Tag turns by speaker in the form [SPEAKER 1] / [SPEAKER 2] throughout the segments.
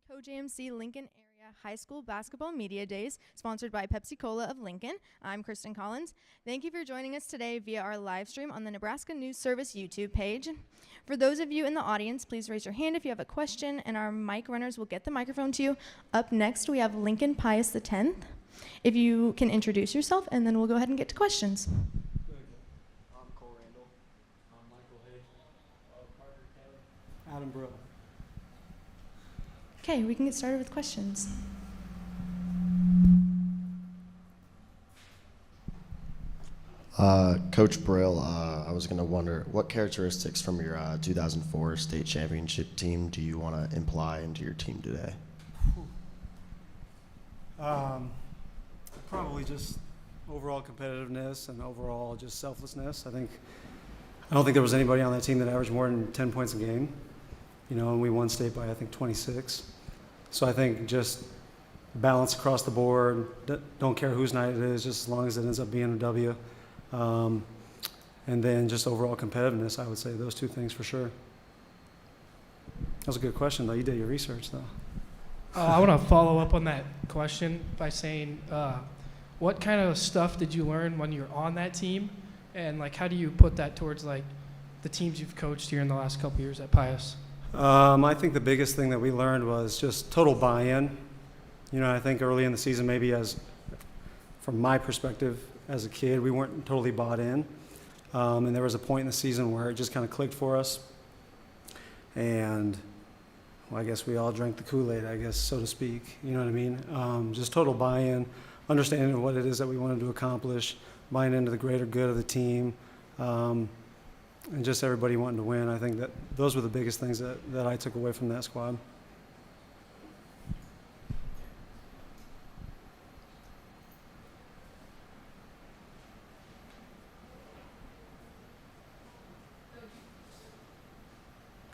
[SPEAKER 1] Co-JMC Lincoln Area High School Basketball Media Days, sponsored by Pepsi Cola of Lincoln. I'm Kristen Collins. Thank you for joining us today via our live stream on the Nebraska News Service YouTube page. For those of you in the audience, please raise your hand if you have a question, and our mic runners will get the microphone to you. Up next, we have Lincoln Pius X. If you can introduce yourself, and then we'll go ahead and get to questions.
[SPEAKER 2] I'm Cole Randall. I'm Michael Hay. Carter Kelly. Adam Brill.
[SPEAKER 1] Okay, we can get started with questions.
[SPEAKER 3] Coach Brill, I was going to wonder, what characteristics from your 2004 state championship team do you want to imply into your team today?
[SPEAKER 2] Probably just overall competitiveness and overall just selflessness. I don't think there was anybody on that team that averaged more than 10 points a game, and we won state by, 26. So I think just balance across the board, don't care whose night it is, just as long as it ends up being a W. And then just overall competitiveness, I would say those two things for sure. That was a good question, though. You did your research, though.
[SPEAKER 4] I want to follow up on that question by saying, what kind of stuff did you learn when you were on that team? And, how do you put that towards, the teams you've coached here in the last couple years at Pius?
[SPEAKER 2] I think the biggest thing that we learned was just total buy-in. I think early in the season, maybe from my perspective as a kid, we weren't totally bought in. And there was a point in the season where it just kind of clicked for us. And I guess we all drank the Kool-Aid, so to speak. You know what I mean? Just total buy-in, understanding what it is that we wanted to accomplish, buying into the greater good of the team, and just everybody wanting to win. I think that those were the biggest things that I took away from that squad.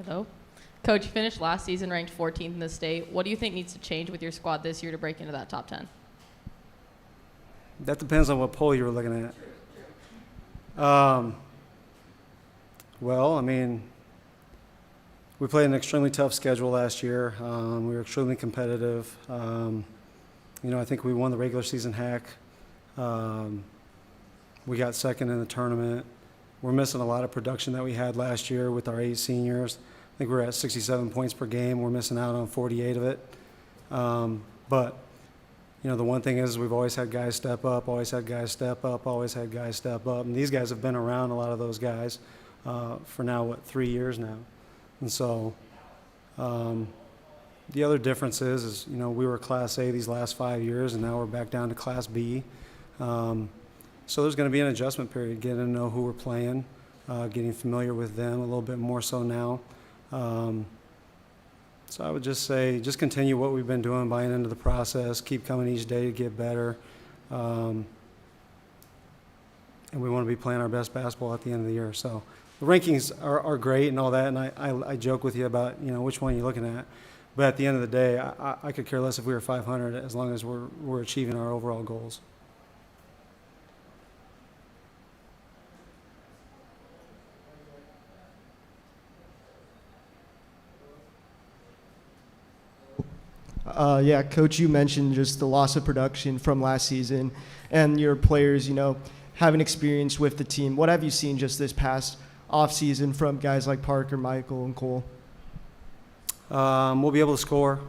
[SPEAKER 5] Hello. Coach, you finished last season ranked 14th in the state. What do you think needs to change with your squad this year to break into that top 10?
[SPEAKER 2] That depends on what poll you were looking at. Well, we played an extremely tough schedule last year. We were extremely competitive. I think we won the regular season heck. We got second in the tournament. We're missing a lot of production that we had last year with our 8 seniors. I think we're at 67 points per game. We're missing out on 48 of it. But the one thing is we've always had guys step up, always had guys step up, always had guys step up. And these guys have been around, a lot of those guys, for now, 3 years now. And so the other difference is we were Class A these last 5 years, and now we're back down to Class B. So there's going to be an adjustment period, getting to know who we're playing, getting familiar with them a little bit more so now. So I would just say, just continue what we've been doing, buying into the process, keep coming each day to get better. And we want to be playing our best basketball at the end of the year. So the rankings are great and all that, and I joke with you about, which one you're looking at. But at the end of the day, I could care less if we were 500 as long as we're achieving our overall goals.
[SPEAKER 6] Yeah, Coach, you mentioned just the loss of production from last season and your players, having experience with the team. What have you seen just this past offseason from guys like Parker, Michael, and Cole?
[SPEAKER 2] We'll be able to score.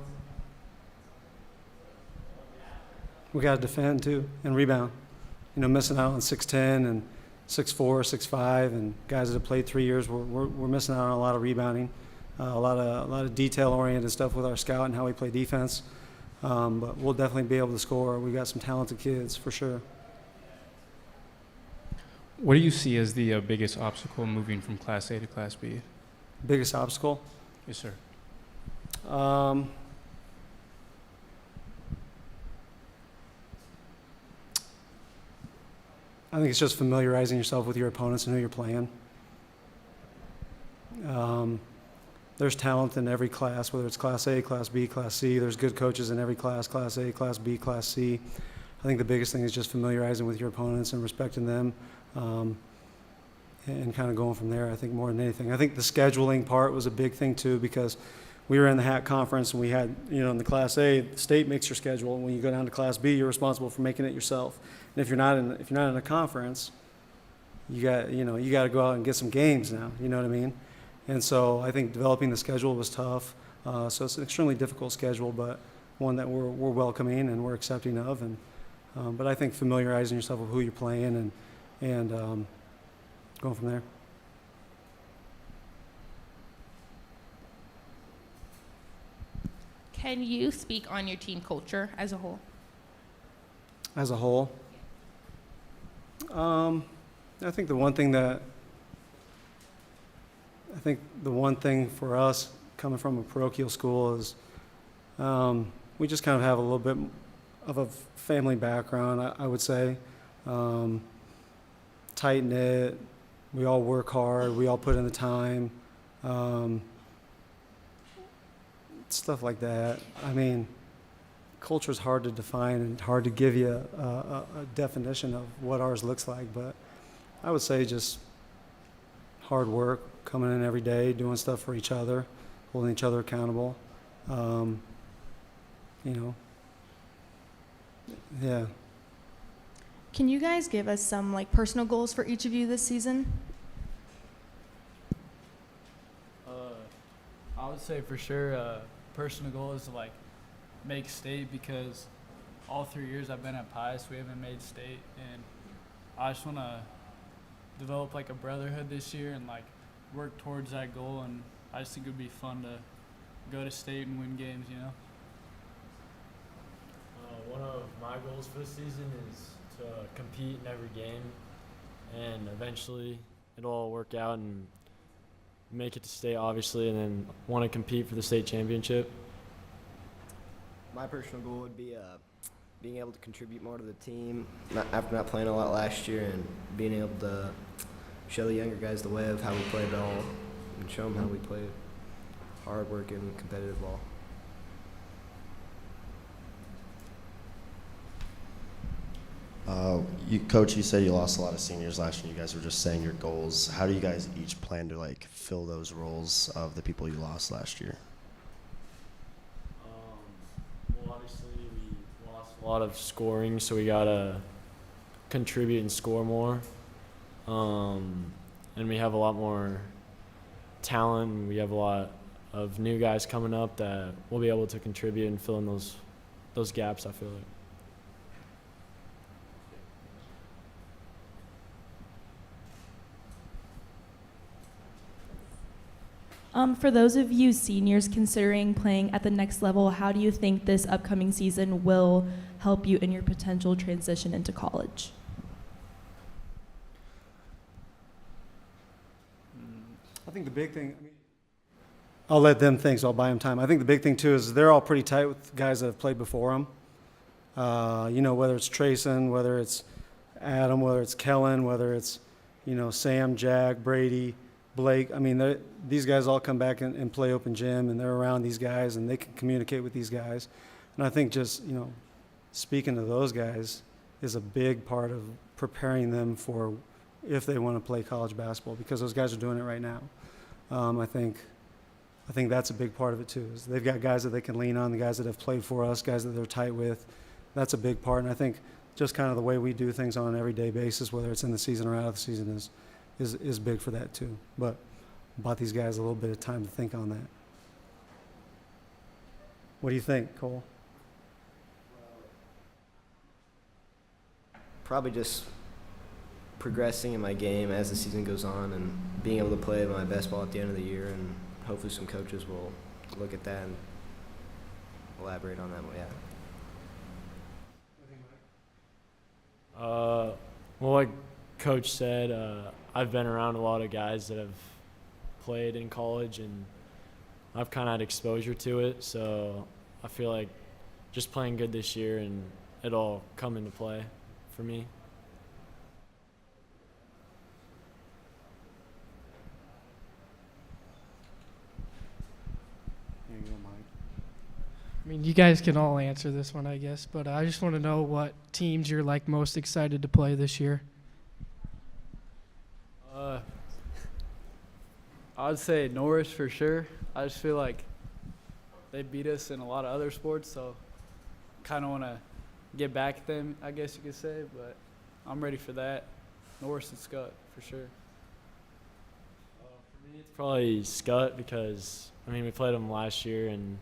[SPEAKER 2] We got to defend, too, and rebound. Missing out on 6'10", and 6'4", 6'5", and guys that have played 3 years, we're missing out on a lot of rebounding. A lot of detail-oriented stuff with our scout and how we play defense. But we'll definitely be able to score. We got some talented kids, for sure.
[SPEAKER 7] What do you see as the biggest obstacle moving from Class A to Class B?
[SPEAKER 2] Biggest obstacle?
[SPEAKER 7] Yes, sir.
[SPEAKER 2] I think it's just familiarizing yourself with your opponents and who you're playing. There's talent in every class, whether it's Class A, Class B, Class C. There's good coaches in every class, Class A, Class B, Class C. I think the biggest thing is just familiarizing with your opponents and respecting them, and kind of going from there, I think, more than anything. I think the scheduling part was a big thing, too, because we were in the HAC conference, and we had, in the Class A, the state makes your schedule, and when you go down to Class B, you're responsible for making it yourself. And if you're not in a conference, you got to go out and get some games now. You know what I mean? And so I think developing the schedule was tough. So it's an extremely difficult schedule, but one that we're welcoming and we're accepting of. And but I think familiarizing yourself with who you're playing and going from there.
[SPEAKER 8] Can you speak on your team culture as a whole?
[SPEAKER 2] As a whole, I think the one thing for us coming from a parochial school is we just kind of have a little bit of a family background, I would say. Tight knit, we all work hard, we all put in the time, stuff like that. I mean, culture is hard to define and hard to give you a definition of what ours looks like, but I would say just hard work, coming in every day, doing stuff for each other, holding each other accountable. Yeah.
[SPEAKER 1] Can you guys give us some personal goals for each of you this season?
[SPEAKER 9] I would say for sure personal goal is to make state, because all 3 years I've been at Pius, we haven't made state, and I just want to develop a brotherhood this year and work towards that goal. And I just think it would be fun to go to state and win games.
[SPEAKER 10] One of my goals for the season is to compete in every game, and eventually it'll all work out and make it to state, obviously, and then want to compete for the state championship.
[SPEAKER 11] My personal goal would be being able to contribute more to the team after not playing a lot last year, and being able to show the younger guys the way of how we play ball and show them how we play hard-working, competitive ball.
[SPEAKER 3] Coach, you said you lost a lot of seniors last year. You guys were just saying your goals. How do you guys each plan to fill those roles of the people you lost last year?
[SPEAKER 10] Well, obviously we lost a lot of scoring, so we gotta contribute and score more. And we have a lot more talent. We have a lot of new guys coming up that will be able to contribute and fill in those gaps, I feel like.
[SPEAKER 12] For those of you seniors considering playing at the next level, how do you think this upcoming season will help you in your potential transition into college?
[SPEAKER 2] I think the big thing, I'll let them think, so I'll buy them time. I think the big thing, too, is they're all pretty tight with guys that have played before them. Whether it's Trayson, whether it's Adam, whether it's Kellen, whether it's, Sam, Jack, Brady, Blake. I mean, these guys all come back and play open gym, and they're around these guys, and they can communicate with these guys. And I think just, speaking to those guys is a big part of preparing them for if they want to play college basketball, because those guys are doing it right now. I think that's a big part of it, too, is they've got guys that they can lean on, the guys that have played for us, guys that they're tight with. That's a big part. And I think just kind of the way we do things on an everyday basis, whether it's in the season or out of the season, is big for that too. But bought these guys a little bit of time to think on that. What do you think, Cole?
[SPEAKER 11] Probably just progressing in my game as the season goes on and being able to play my best ball at the end of the year, and hopefully some coaches will look at that and elaborate on that.
[SPEAKER 10] Well, like Coach said, I've been around a lot of guys that have played in college, and I've kind of had exposure to it, so I feel like just playing good this year and it'll come into play for me.
[SPEAKER 2] Here you go, Mike.
[SPEAKER 4] I mean, you guys can all answer this one, I guess, but I just want to know what teams you're most excited to play this year.
[SPEAKER 9] I would say Norris for sure. I just feel like they beat us in a lot of other sports, so kind of want to get back at them, I guess you could say, but I'm ready for that. Norris and Scott, for sure.
[SPEAKER 10] For me, it's probably Scott because, I mean, we played them last year and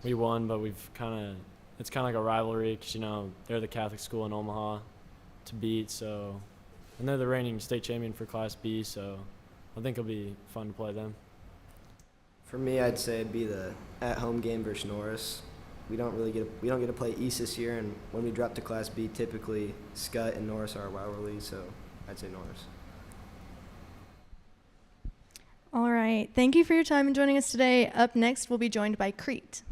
[SPEAKER 10] we won, but it's kind of like a rivalry because, you know, they're the Catholic school in Omaha to beat, so, and they're the reigning state champion for Class B, so I think it'll be fun to play them.
[SPEAKER 11] For me, I'd say it'd be the at-home game versus Norris. We don't get to play East this year, and when we drop to Class B, typically Scott and Norris are Waverly, so I'd say Norris.
[SPEAKER 1] All right. Thank you for your time and joining us today. Up next, we'll be joined by Crete.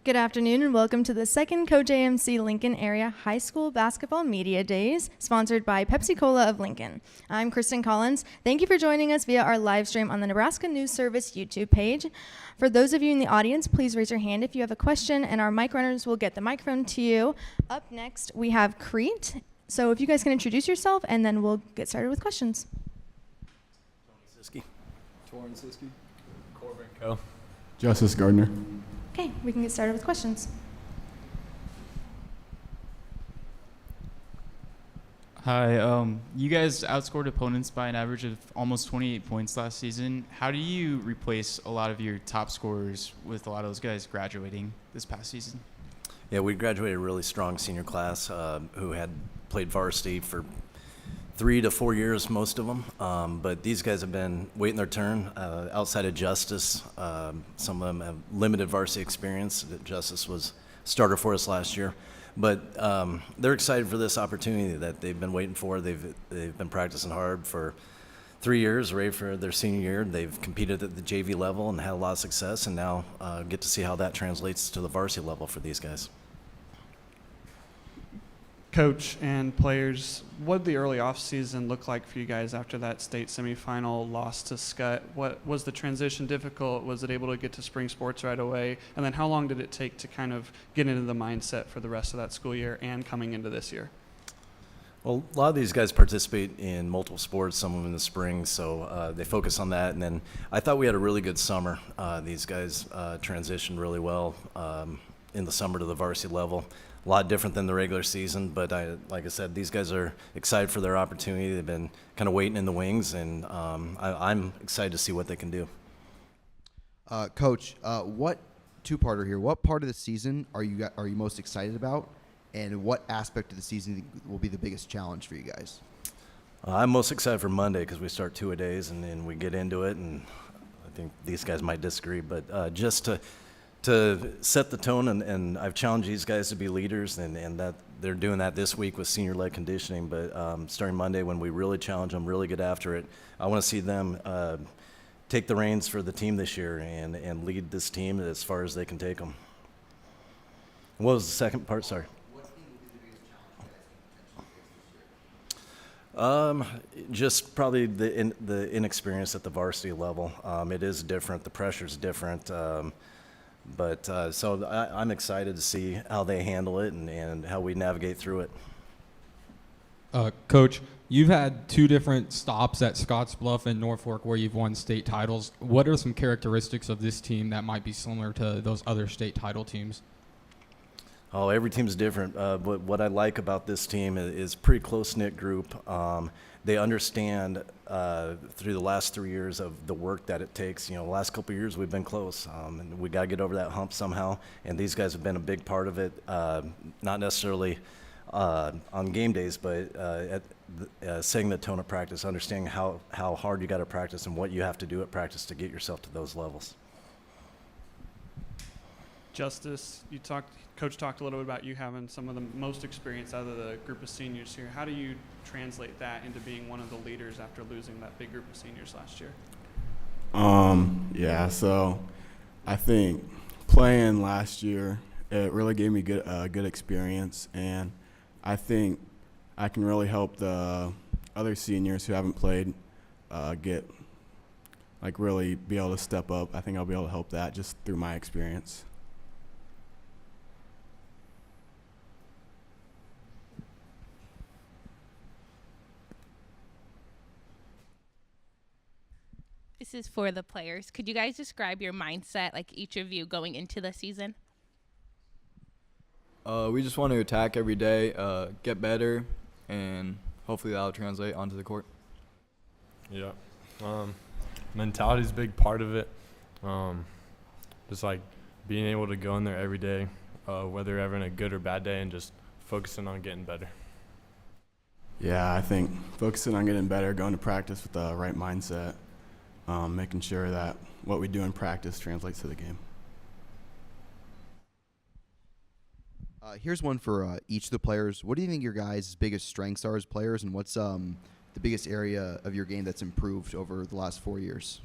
[SPEAKER 1] Good afternoon and welcome to the second CoJMC Lincoln Area High School Basketball Media Days, sponsored by Pepsi Cola of Lincoln. I'm Kristen Collins. Thank you for joining us via our live stream on the Nebraska News Service YouTube page. For those of you in the audience, please raise your hand if you have a question, and our mic runners will get the microphone to you. Up next, we have Crete. So if you guys can introduce yourself, and then we'll get started with questions.
[SPEAKER 13] Siski.
[SPEAKER 14] Torrin Siski.
[SPEAKER 13] Corbin Co.
[SPEAKER 14] Justice Gardner.
[SPEAKER 1] Okay, we can get started with questions.
[SPEAKER 15] Hi, you guys outscored opponents by an average of almost 28 points last season. How do you replace a lot of your top scorers with a lot of those guys graduating this past season?
[SPEAKER 13] Yeah, we graduated a really strong senior class who had played varsity for 3 to 4 years, most of them. But these guys have been waiting their turn. Outside of Justice, some of them have limited varsity experience. Justice was starter for us last year. But they're excited for this opportunity that they've been waiting for. They've been practicing hard for 3 years, ready for their senior year. They've competed at the JV level and had a lot of success, and now get to see how that translates to the varsity level for these guys.
[SPEAKER 16] Coach and players, what did the early offseason look like for you guys after that state semifinal loss to Scott? What was the transition difficult? Was it able to get to spring sports right away? And then how long did it take to kind of get into the mindset for the rest of that school year and coming into this year?
[SPEAKER 13] Well, a lot of these guys participate in multiple sports, some of them in the spring, so they focus on that. And then I thought we had a really good summer. These guys transitioned really well in the summer to the varsity level. A lot different than the regular season, but like I said, these guys are excited for their opportunity. They've been kind of waiting in the wings, and I'm excited to see what they can do.
[SPEAKER 17] Coach, what two-parter here? What part of the season are you most excited about, and what aspect of the season will be the biggest challenge for you guys?
[SPEAKER 13] I'm most excited for Monday because we start 2-a-days and then we get into it, and I think these guys might disagree, but just to set the tone, and I've challenged these guys to be leaders, and that they're doing that this week with senior-led conditioning. But starting Monday, when we really challenge them, really get after it, I want to see them take the reins for the team this year and lead this team as far as they can take them. What was the second part? Sorry. Just probably the inexperience at the varsity level. It is different. The pressure's different. But so I'm excited to see how they handle it and how we navigate through it.
[SPEAKER 18] Coach, you've had 2 different stops at Scottsbluff and Norfolk where you've won state titles. What are some characteristics of this team that might be similar to those other state title teams?
[SPEAKER 13] Oh, every team's different. But what I like about this team is pretty close-knit group. They understand through the last 3 years of the work that it takes. The last couple of years we've been close, and we got to get over that hump somehow. And these guys have been a big part of it, not necessarily on game days, but setting the tone of practice, understanding how hard you got to practice and what you have to do at practice to get yourself to those levels.
[SPEAKER 16] Justice, Coach talked a little bit about you having some of the most experience out of the group of seniors here. How do you translate that into being one of the leaders after losing that big group of seniors last year?
[SPEAKER 14] Yeah, so I think playing last year, it really gave me good experience, and I think I can really help the other seniors who haven't played really be able to step up. I think I'll be able to help that just through my experience.
[SPEAKER 8] This is for the players. Could you guys describe your mindset, like each of you going into the season?
[SPEAKER 19] We just want to attack every day, get better, and hopefully that'll translate onto the court.
[SPEAKER 10] Yeah. Mentality is a big part of it. Just like being able to go in there every day, whether you're having a good or bad day, and just focusing on getting better.
[SPEAKER 14] Yeah, I think focusing on getting better, going to practice with the right mindset, making sure that what we do in practice translates to the game.
[SPEAKER 17] Here's one for each of the players. What do you think your guys' biggest strengths are as players, and what's the biggest area of your game that's improved over the last 4 years?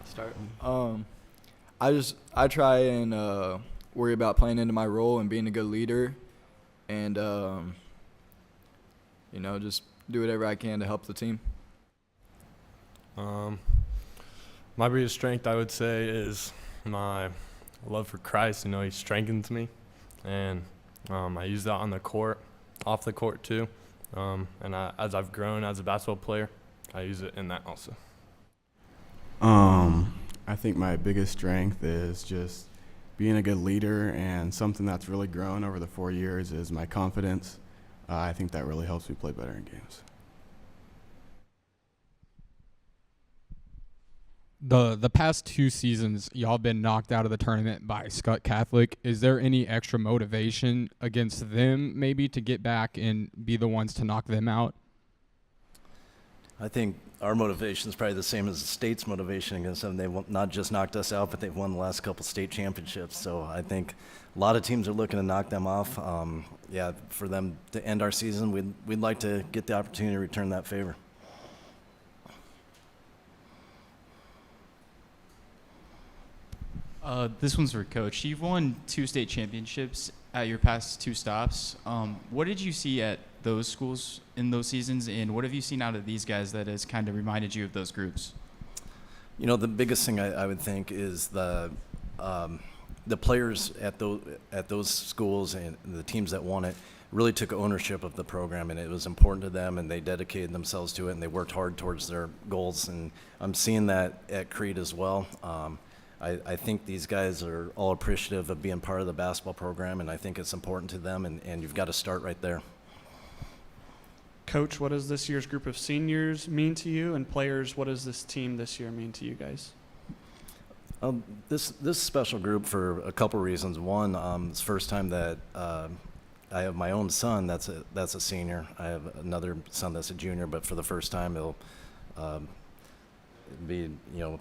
[SPEAKER 19] Start. I try and worry about playing into my role and being a good leader, and just do whatever I can to help the team.
[SPEAKER 20] My biggest strength, I would say, is my love for Christ. He strengthens me, and I use that on the court, off the court too. As I've grown as a basketball player, I use it in that also.
[SPEAKER 14] I think my biggest strength is just being a good leader, and something that's really grown over the 4 years is my confidence. I think that really helps me play better in games.
[SPEAKER 18] The past 2 seasons, y'all been knocked out of the tournament by Scott Catholic. Is there any extra motivation against them maybe to get back and be the ones to knock them out?
[SPEAKER 13] I think our motivation is probably the same as the state's motivation against them. They've not just knocked us out, but they've won the last couple state championships. So I think a lot of teams are looking to knock them off. For them to end our season, we'd like to get the opportunity to return that favor.
[SPEAKER 15] This one's for Coach. You've won 2 state championships at your past 2 stops. What did you see at those schools in those seasons, and what have you seen out of these guys that has kind of reminded you of those groups?
[SPEAKER 13] The biggest thing I would think is the players at those schools and the teams that won it really took ownership of the program, and it was important to them, and they dedicated themselves to it, and they worked hard towards their goals. And I'm seeing that at Crete as well. I think these guys are all appreciative of being part of the basketball program, and I think it's important to them, and you've got to start right there.
[SPEAKER 16] Coach, what does this year's group of seniors mean to you? And players, what does this team this year mean to you guys?
[SPEAKER 13] This special group for a couple reasons. One, it's the first time that I have my own son that's a senior. I have another son that's a junior, but for the first time it'll be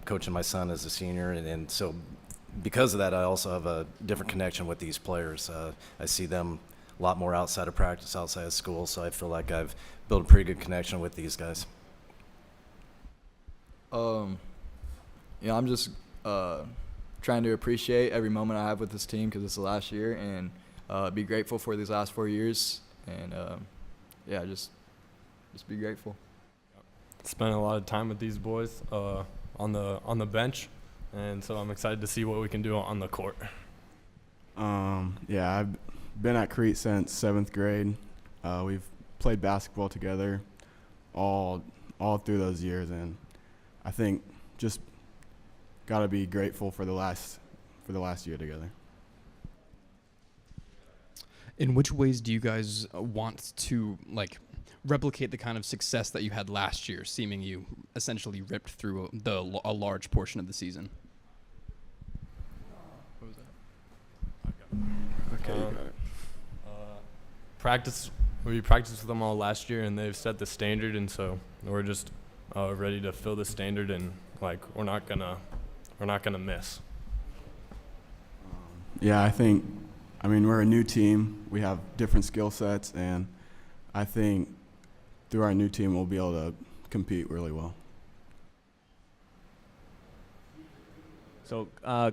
[SPEAKER 13] coaching my son as a senior, and so because of that I also have a different connection with these players. I see them a lot more outside of practice, outside of school, so I feel like I've built a pretty good connection with these guys.
[SPEAKER 19] I'm just trying to appreciate every moment I have with this team because it's the last year, and be grateful for these last 4 years, and just be grateful.
[SPEAKER 20] Spent a lot of time with these boys on the bench, and so I'm excited to see what we can do on the court.
[SPEAKER 14] I've been at Crete since 7th grade. We've played basketball together all through those years, and I think just got to be grateful for the last year together.
[SPEAKER 18] In which ways do you guys want to replicate the kind of success that you had last year, seeming you essentially ripped through a large portion of the season?
[SPEAKER 20] What was that? Okay, you got it. We practiced with them all last year, and they've set the standard, and so we're just ready to fill the standard, and we're not gonna miss.
[SPEAKER 14] We're a new team. We have different skill sets, and I think through our new team we'll be able to compete really well.
[SPEAKER 21] So,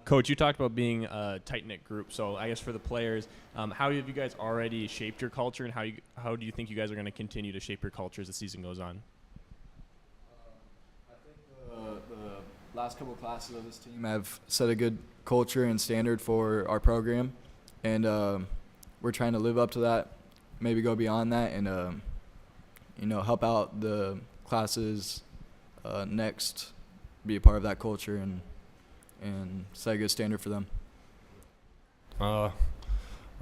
[SPEAKER 21] Coach, you talked about being a tight-knit group. So I guess for the players, how have you guys already shaped your culture, and how do you think you guys are going to continue to shape your culture as the season goes on?
[SPEAKER 19] I think the last couple of classes of this team have set a good culture and standard for our program, and we're trying to live up to that, maybe go beyond that, and help out the classes next, be a part of that culture, and set a good standard for them.
[SPEAKER 20] I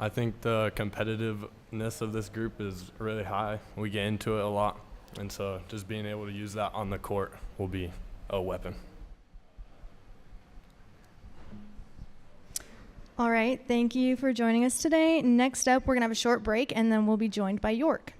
[SPEAKER 20] think the competitiveness of this group is really high. We get into it a lot, and so just being able to use that on the court will be a weapon.
[SPEAKER 1] All right, thank you for joining us today. Next up, we're going to have a short break, and then we'll be joined by York.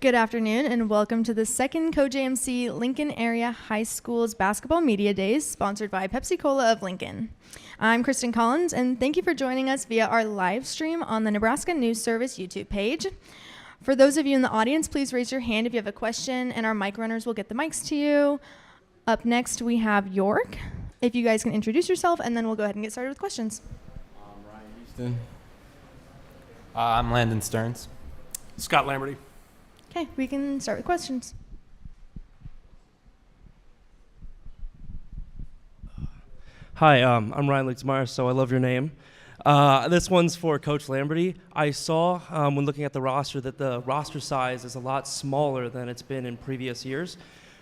[SPEAKER 1] Good afternoon and welcome to the second CoJMC Lincoln Area High School's Basketball Media Days, sponsored by Pepsi Cola of Lincoln. I'm Kristen Collins, and thank you for joining us via our live stream on the Nebraska News Service YouTube page. For those of you in the audience, please raise your hand if you have a question, and our mic runners will get the mics to you. Up next, we have York. If you guys can introduce yourself, and then we'll go ahead and get started with questions.
[SPEAKER 5] I'm Ryan Houston. I'm Landon Stearns.
[SPEAKER 22] Scott Lamberty.
[SPEAKER 1] Okay, we can start with questions.
[SPEAKER 23] Hi, I'm Ryan Leaksmeyer, so I love your name. This one's for Coach Lamberty. I saw when looking at the roster that the roster size is a lot smaller than it's been in previous years.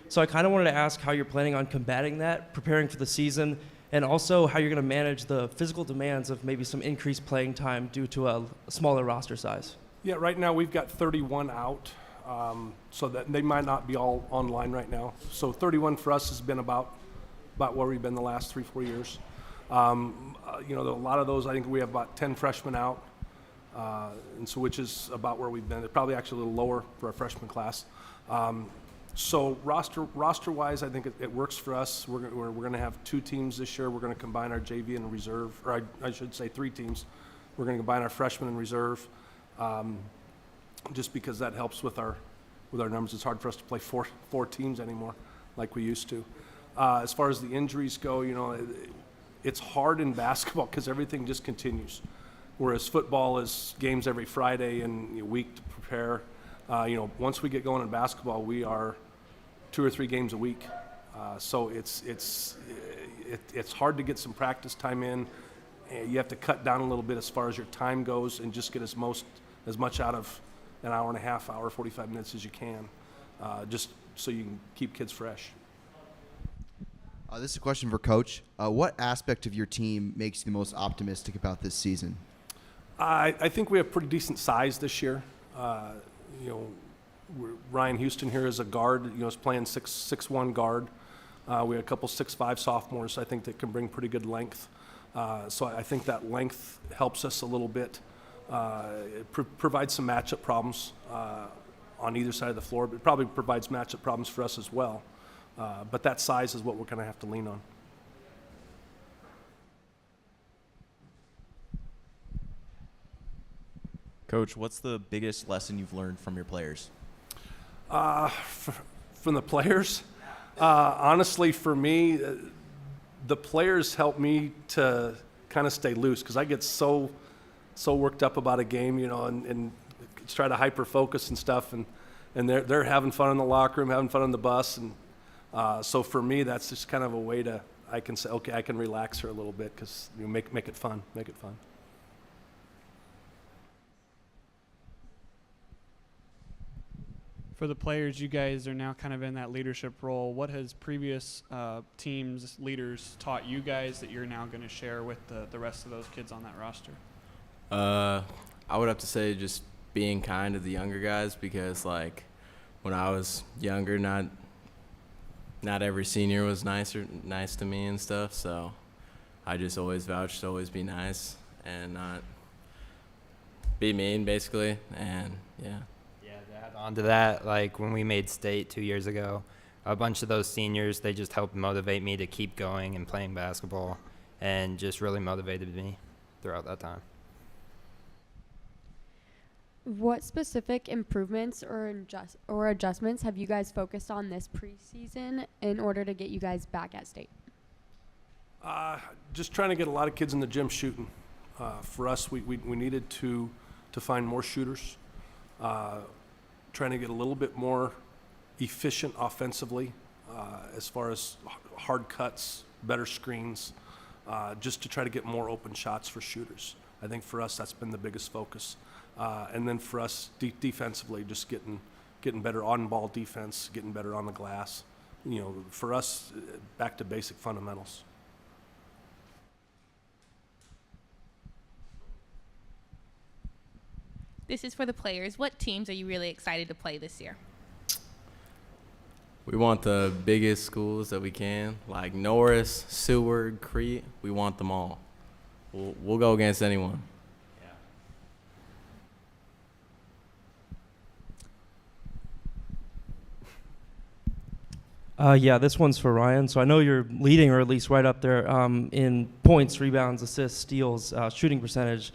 [SPEAKER 23] So I kind of wanted to ask how you're planning on combating that, preparing for the season, and also how you're going to manage the physical demands of maybe some increased playing time due to a smaller roster size.
[SPEAKER 22] Yeah, right now we've got 31 out, so that they might not be all online right now. So 31 for us has been about where we've been the last 3-4 years. You know, a lot of those, I think we have about 10 freshmen out, and so which is about where we've been. It's probably actually a little lower for our freshman class. So roster-wise, I think it works for us. We're going to have 2 teams this year. We're going to combine our JV and reserve, or I should say 3 teams. We're going to combine our freshmen and reserve, just because that helps with our numbers. It's hard for us to play four teams anymore like we used to. As far as the injuries go, you know, it's hard in basketball because everything just continues. Whereas football is games every Friday and a week to prepare. You know, once we get going in basketball, we are 2 or 3 games a week. So it's hard to get some practice time in. You have to cut down a little bit as far as your time goes and just get as much out of an hour and a half, hour, 45 minutes as you can, just so you can keep kids fresh.
[SPEAKER 17] This is a question for Coach. What aspect of your team makes you the most optimistic about this season?
[SPEAKER 22] I think we have pretty decent size this year. You know, Ryan Houston here is a guard. You know, is playing 6'1" guard. We have a couple 6'5" sophomores. I think that can bring pretty good length. So I think that length helps us a little bit. It provides some matchup problems on either side of the floor, but it probably provides matchup problems for us as well. But that size is what we're going to have to lean on.
[SPEAKER 24] Coach, what's the biggest lesson you've learned from your players?
[SPEAKER 22] From the players? Honestly, for me, the players help me to kind of stay loose because I get so worked up about a game, you know, and try to hyper focus and stuff, and they're having fun in the locker room, having fun on the bus, and so for me, that's just kind of a way I can say, okay, I can relax her a little bit because you know, make it fun.
[SPEAKER 16] For the players, you guys are now kind of in that leadership role. What has previous teams, leaders taught you guys that you're now going to share with the rest of those kids on that roster?
[SPEAKER 25] I would have to say just being kind to the younger guys because, like, when I was younger, not every senior was nice to me and stuff. So I just always vouched to always be nice and not be mean, basically. And yeah.
[SPEAKER 5] To add on to that, like when we made state 2 years ago, a bunch of those seniors, they just helped motivate me to keep going and playing basketball, and just really motivated me throughout that time.
[SPEAKER 26] What specific improvements or adjustments have you guys focused on this preseason in order to get you guys back at state?
[SPEAKER 22] Just trying to get a lot of kids in the gym shooting. For us, we needed to find more shooters. Trying to get a little bit more efficient offensively as far as hard cuts, better screens, just to try to get more open shots for shooters. I think for us that's been the biggest focus. And then for us defensively, just getting better on-ball defense, getting better on the glass. You know, for us, back to basic fundamentals.
[SPEAKER 8] This is for the players. What teams are you really excited to play this year?
[SPEAKER 25] We want the biggest schools that we can, like Norris, Seward, Crete. We want them all. We'll go against anyone.
[SPEAKER 23] Yeah, this one's for Ryan. So I know you're leading, or at least right up there, in points, rebounds, assists, steals, shooting percentage.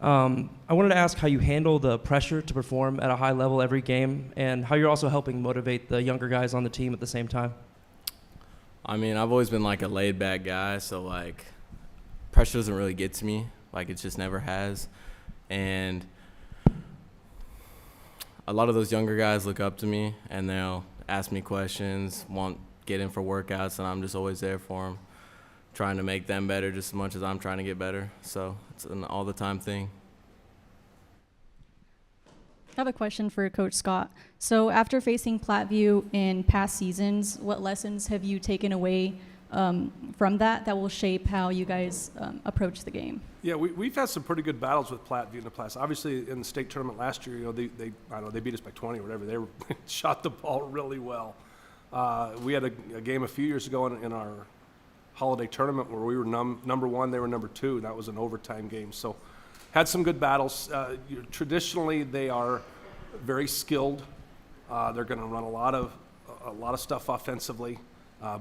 [SPEAKER 23] I wanted to ask how you handle the pressure to perform at a high level every game, and how you're also helping motivate the younger guys on the team at the same time.
[SPEAKER 25] I mean, I've always been like a laid-back guy, so like pressure doesn't really get to me. Like it just never has. And a lot of those younger guys look up to me, and they'll ask me questions, get in for workouts, and I'm just always there for them, trying to make them better just as much as I'm trying to get better. So it's an all-the-time thing.
[SPEAKER 2] I have a question for Coach Scott. So after facing Platteview in past seasons, what lessons have you taken away from that will shape how you guys approach the game?
[SPEAKER 22] Yeah, we've had some pretty good battles with Platteview in the past. Obviously, in the state tournament last year, they beat us by 20 or whatever. They shot the ball really well. We had a game a few years ago in our holiday tournament where we were number one, they were number two, and that was an overtime game. So had some good battles. Traditionally, they are very skilled. They're going to run a lot of stuff offensively.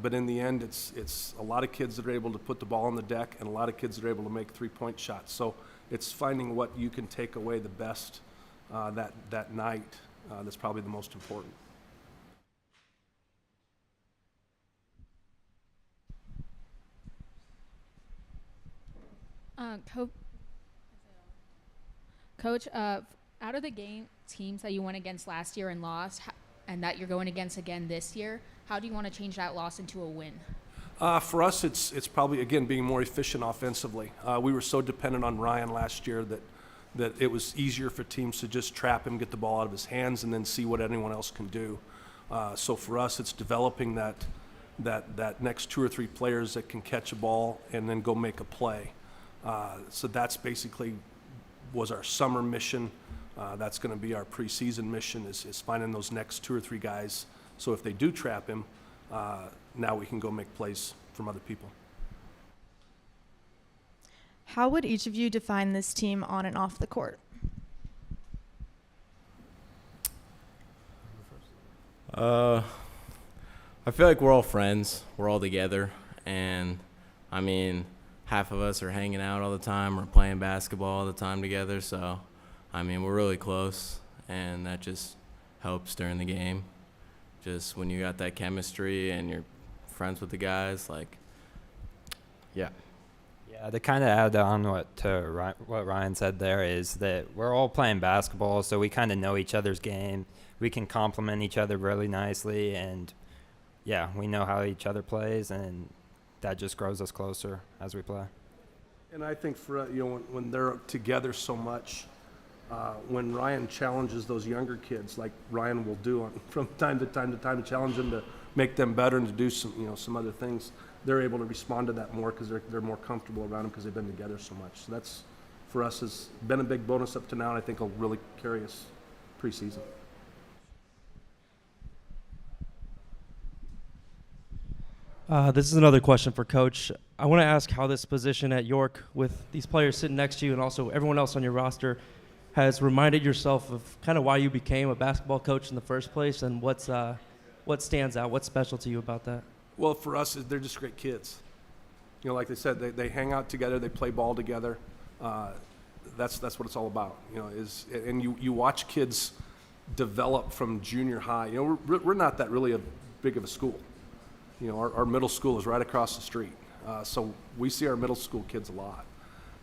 [SPEAKER 22] But in the end, it's a lot of kids that are able to put the ball on the deck and a lot of kids that are able to make three-point shots. So it's finding what you can take away the best that night that's probably the most important.
[SPEAKER 3] Coach, out of the teams that you went against last year and lost, and that you're going against again this year, how do you want to change that loss into a win?
[SPEAKER 22] For us, it's probably, again, being more efficient offensively. We were so dependent on Ryan last year that it was easier for teams to just trap him, get the ball out of his hands, and then see what anyone else can do. So for us, it's developing that next two or three players that can catch a ball and then go make a play. So that's basically was our summer mission. That's going to be our preseason mission is finding those next two or three guys. So if they do trap him, now we can go make plays from other people.
[SPEAKER 1] How would each of you define this team on and off the court?
[SPEAKER 25] I feel like we're all friends. We're all together. And, I mean, half of us are hanging out all the time. We're playing basketball all the time together. So, I mean, we're really close. And that just helps during the game. Just when you got that chemistry and you're friends with the guys, like, yeah.
[SPEAKER 5] Yeah, to kind of add on what Ryan said there is that we're all playing basketball, so we kind of know each other's game. We can complement each other really nicely, and, yeah, we know how each other plays, and that just grows us closer as we play.
[SPEAKER 22] And I think for when they're together so much, when Ryan challenges those younger kids, like Ryan will do from time to time to challenge them to make them better and to do some other things, they're able to respond to that more because they're more comfortable around them because they've been together so much. So that's, for us, has been a big bonus up to now, and I think will really carry us preseason.
[SPEAKER 23] This is another question for Coach. I want to ask how this position at York, with these players sitting next to you and also everyone else on your roster, has reminded yourself of kind of why you became a basketball coach in the first place, and what stands out, what's special to you about that?
[SPEAKER 22] Well, for us, they're just great kids. Like they said, they hang out together, they play ball together. That's what it's all about. And you watch kids develop from junior high. We're not that really big of a school. Our middle school is right across the street. So we see our middle school kids a lot.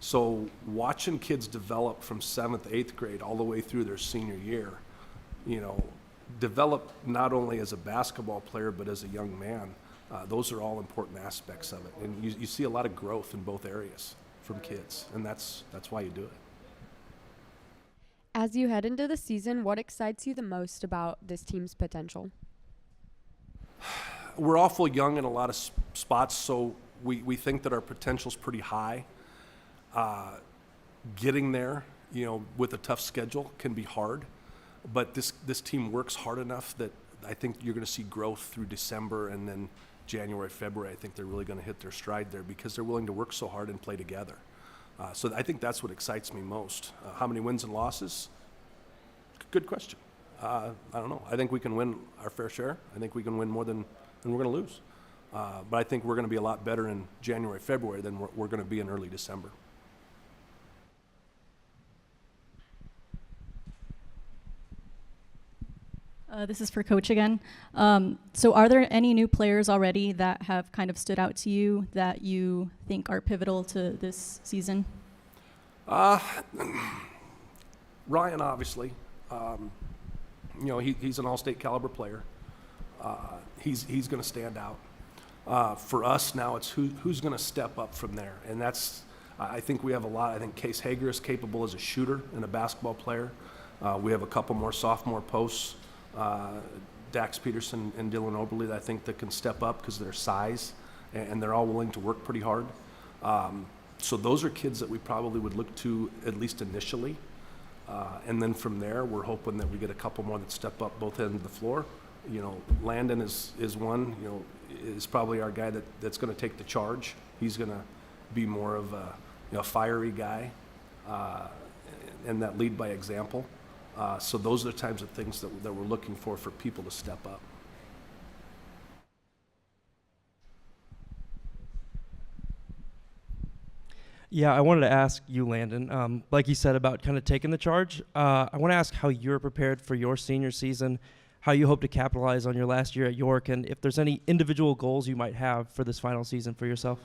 [SPEAKER 22] So watching kids develop from 7th, 8th grade all the way through their senior year, develop not only as a basketball player but as a young man, those are all important aspects of it. And you see a lot of growth in both areas from kids, and that's why you do it.
[SPEAKER 26] As you head into the season, what excites you the most about this team's potential?
[SPEAKER 22] We're awful young in a lot of spots, so we think that our potential's pretty high. Getting there, with a tough schedule can be hard, but this team works hard enough that I think you're going to see growth through December, and then January, February, I think they're really going to hit their stride there because they're willing to work so hard and play together. So I think that's what excites me most. How many wins and losses? Good question. I don't know. I think we can win our fair share. I think we can win more than and we're going to lose. But I think we're going to be a lot better in January, February than we're going to be in early December.
[SPEAKER 2] This is for Coach again. So are there any new players already that have kind of stood out to you that you think are pivotal to this season?
[SPEAKER 22] Ryan, obviously. You know, he's an all-state caliber player. He's going to stand out. For us now, it's who's going to step up from there. And that's, I think we have a lot. I think Case Hager is capable as a shooter and a basketball player. We have a couple more sophomore posts. Dax Peterson and Dylan Oberle, I think, that can step up because of their size, and they're all willing to work pretty hard. So those are kids that we probably would look to at least initially. And then from there, we're hoping that we get a couple more that step up both ends of the floor. You know, Landon is one, you know, is probably our guy that's going to take the charge. He's going to be more of a, you know, fiery guy, and that lead by example. So those are the types of things that we're looking for people to step up.
[SPEAKER 23] Yeah, I wanted to ask you, Landon, like you said about kind of taking the charge. I want to ask how you're prepared for your senior season, how you hope to capitalize on your last year at York, and if there's any individual goals you might have for this final season for yourself.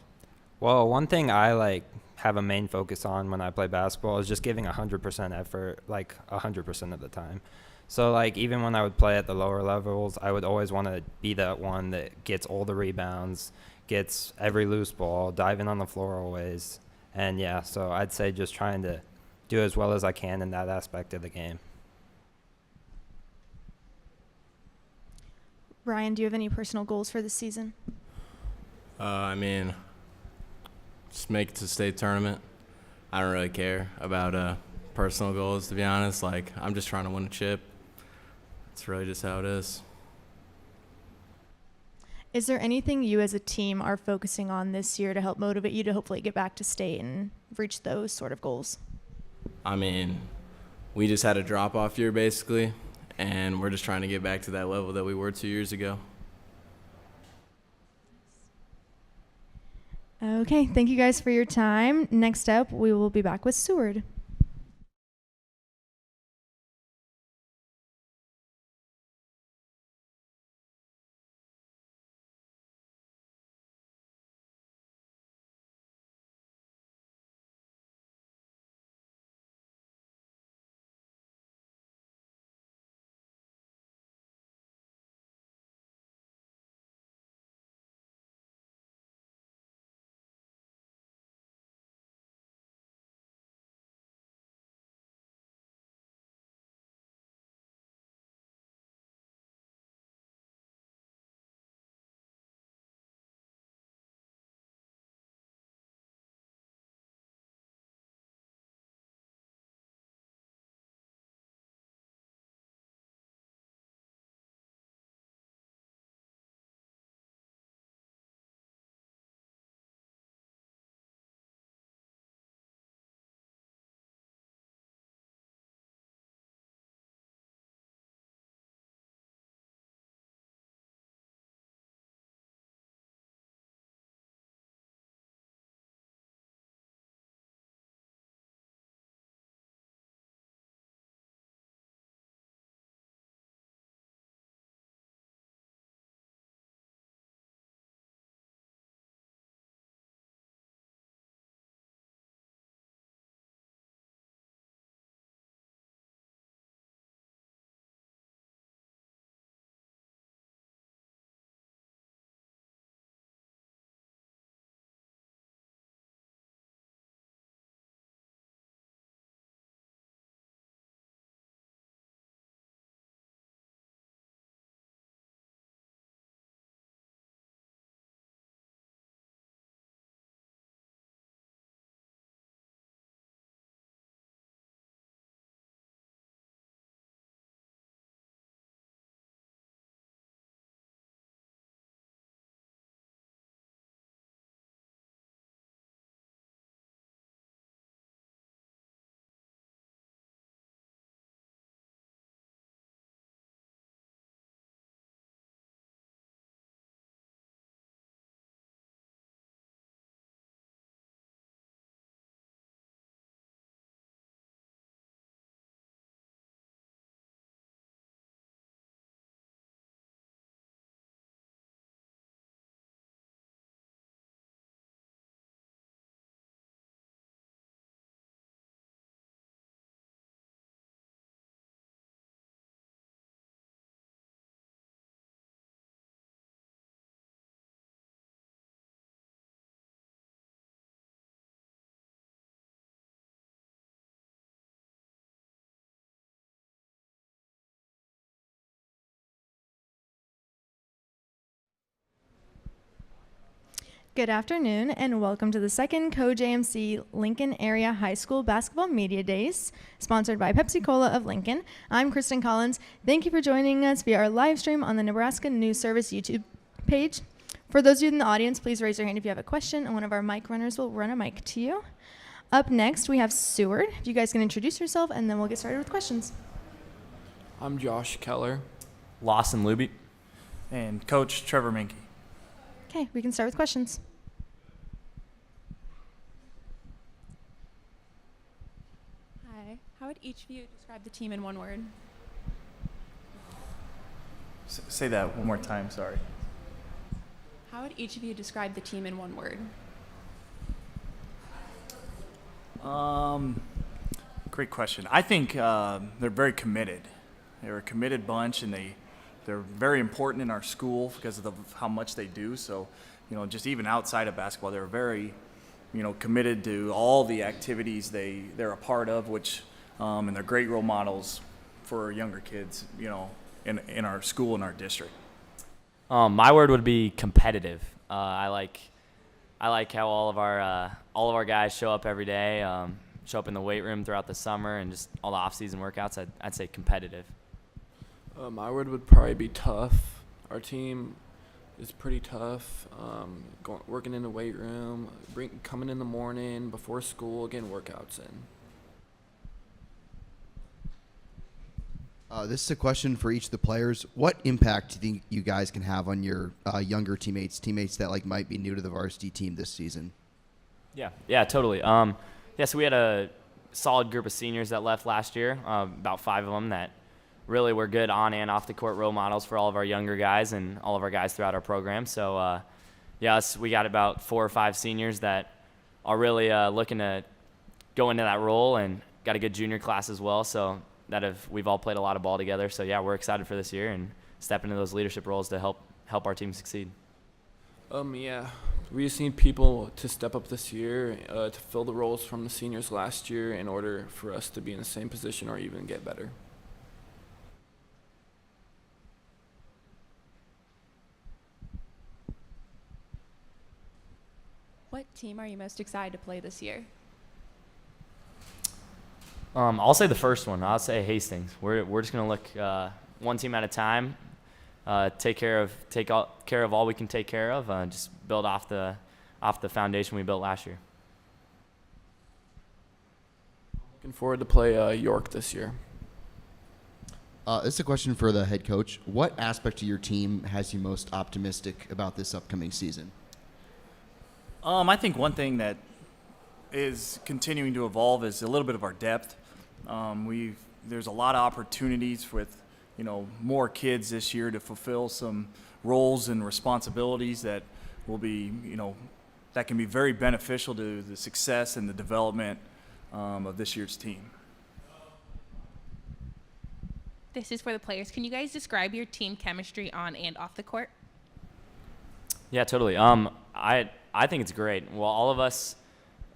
[SPEAKER 5] Well, one thing I have a main focus on when I play basketball is just giving 100% effort, 100% of the time. So even when I would play at the lower levels, I would always want to be that one that gets all the rebounds, gets every loose ball, diving on the floor always. And yeah, so I'd say just trying to do as well as I can in that aspect of the game.
[SPEAKER 1] Ryan, do you have any personal goals for this season?
[SPEAKER 25] I mean, just make it to state tournament. I don't really care about personal goals, to be honest. I'm just trying to win a chip. It's really just how it is.
[SPEAKER 1] Is there anything you as a team are focusing on this year to help motivate you to hopefully get back to state and reach those sort of goals?
[SPEAKER 25] I mean, we just had a drop-off year, basically, and we're just trying to get back to that level that we were 2 years ago.
[SPEAKER 1] Okay, thank you guys for your time. Next up, we will be back with Seward. Good afternoon, and welcome to the second Co-JMC Lincoln Area High School Basketball Media Days, sponsored by Pepsi Cola of Lincoln. I'm Kristen Collins. Thank you for joining us via our live stream on the Nebraska News Service YouTube page. For those of you in the audience, please raise your hand if you have a question, and one of our mic runners will run a mic to you. Up next, we have Seward. If you guys can introduce yourself, and then we'll get started with questions.
[SPEAKER 4] I'm Josh Keller.
[SPEAKER 6] Lawson Luby.
[SPEAKER 7] And Coach Trevor Minke.
[SPEAKER 1] Okay, we can start with questions.
[SPEAKER 9] Hi. How would each of you describe the team in one word?
[SPEAKER 7] Say that one more time, sorry.
[SPEAKER 9] How would each of you describe the team in one word?
[SPEAKER 7] Great question. I think they're very committed. They're a committed bunch, and they're very important in our school because of how much they do. So, just even outside of basketball, they're very, committed to all the activities they're a part of, which, and they're great role models for younger kids, in our school and our district.
[SPEAKER 6] My word would be competitive. I like how all of our guys show up every day, show up in the weight room throughout the summer, and just all the off-season workouts. I'd say competitive.
[SPEAKER 4] My word would probably be tough. Our team is pretty tough. Working in the weight room, coming in the morning before school, getting workouts in.
[SPEAKER 17] This is a question for each of the players. What impact do you think you guys can have on your younger teammates that might be new to the varsity team this season?
[SPEAKER 6] Yeah, totally. So we had a solid group of seniors that left last year, about 5 of them that really were good on and off the court role models for all of our younger guys and all of our guys throughout our program. So, we got about 4 or 5 seniors that are really looking to go into that role, and got a good junior class as well. So we've all played a lot of ball together. So we're excited for this year and step into those leadership roles to help our team succeed.
[SPEAKER 4] We just need people to step up this year to fill the roles from the seniors last year in order for us to be in the same position or even get better.
[SPEAKER 9] What team are you most excited to play this year?
[SPEAKER 6] I'll say the first one. I'll say Hastings. We're just gonna look one team at a time, take care of all we can take care of, just build off the foundation we built last year.
[SPEAKER 4] Looking forward to play York this year.
[SPEAKER 17] This is a question for the head coach. What aspect of your team has you most optimistic about this upcoming season?
[SPEAKER 7] I think one thing that is continuing to evolve is a little bit of our depth. There's a lot of opportunities with, more kids this year to fulfill some roles and responsibilities that will be, that can be very beneficial to the success and the development of this year's team.
[SPEAKER 8] This is for the players. Can you guys describe your team chemistry on and off the court?
[SPEAKER 6] Yeah, totally. I think it's great. Well, all of us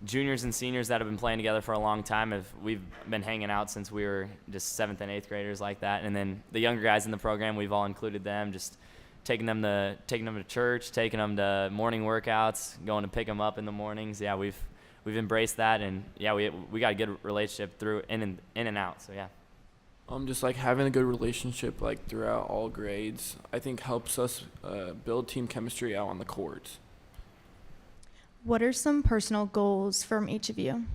[SPEAKER 6] juniors and seniors that have been playing together for a long time we've been hanging out since we were just 7th and 8th graders like that. And then the younger guys in the program, we've all included them, just taking them to church, taking them to morning workouts, going to pick them up in the mornings. Yeah, we've embraced that, and we got a good relationship through in and out. So yeah.
[SPEAKER 4] Just having a good relationship throughout all grades, I think helps us build team chemistry out on the court.
[SPEAKER 1] What are some personal goals from each of you?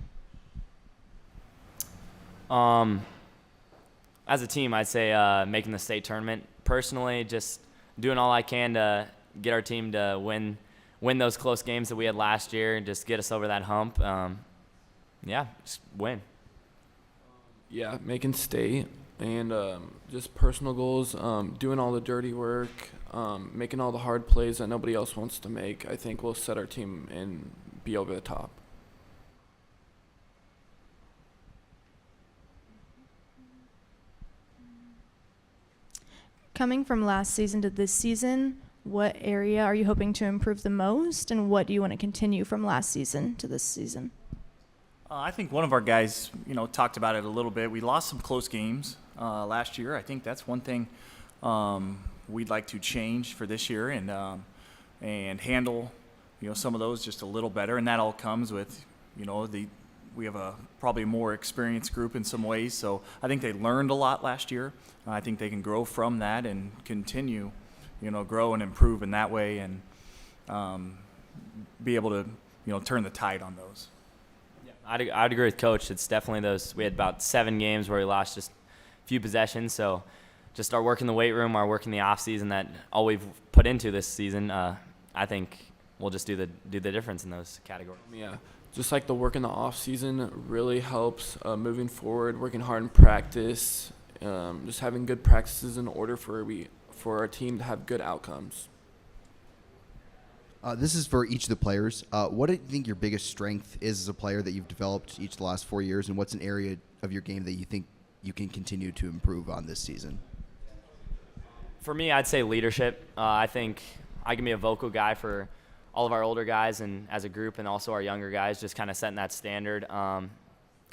[SPEAKER 6] As a team, I'd say making the state tournament. Personally, just doing all I can to get our team to win those close games that we had last year and just get us over that hump. Just win.
[SPEAKER 4] Yeah, making state and just personal goals, doing all the dirty work, making all the hard plays that nobody else wants to make, I think will set our team and be over the top.
[SPEAKER 1] Coming from last season to this season, what area are you hoping to improve the most, and what do you want to continue from last season to this season?
[SPEAKER 7] I think one of our guys, talked about it a little bit. We lost some close games last year. I think that's one thing we'd like to change for this year and handle some of those just a little better, and that all comes with, we have a probably more experienced group in some ways. So I think they learned a lot last year. I think they can grow from that and continue, grow and improve in that way, and be able to, turn the tide on those.
[SPEAKER 6] I'd agree with Coach. It's definitely those. We had about 7 games where we lost just a few possessions. So just our work in the weight room, our work in the off season, that all we've put into this season, I think we'll just do the difference in those categories.
[SPEAKER 4] Yeah, just like the work in the off season really helps moving forward, working hard in practice, just having good practices in order for our team to have good outcomes.
[SPEAKER 17] This is for each of the players. What do you think your biggest strength is as a player that you've developed each of the last 4 years, and what's an area of your game that you think you can continue to improve on this season?
[SPEAKER 6] For me, I'd say leadership. I think I can be a vocal guy for all of our older guys and as a group, and also our younger guys, just kind of setting that standard. Kind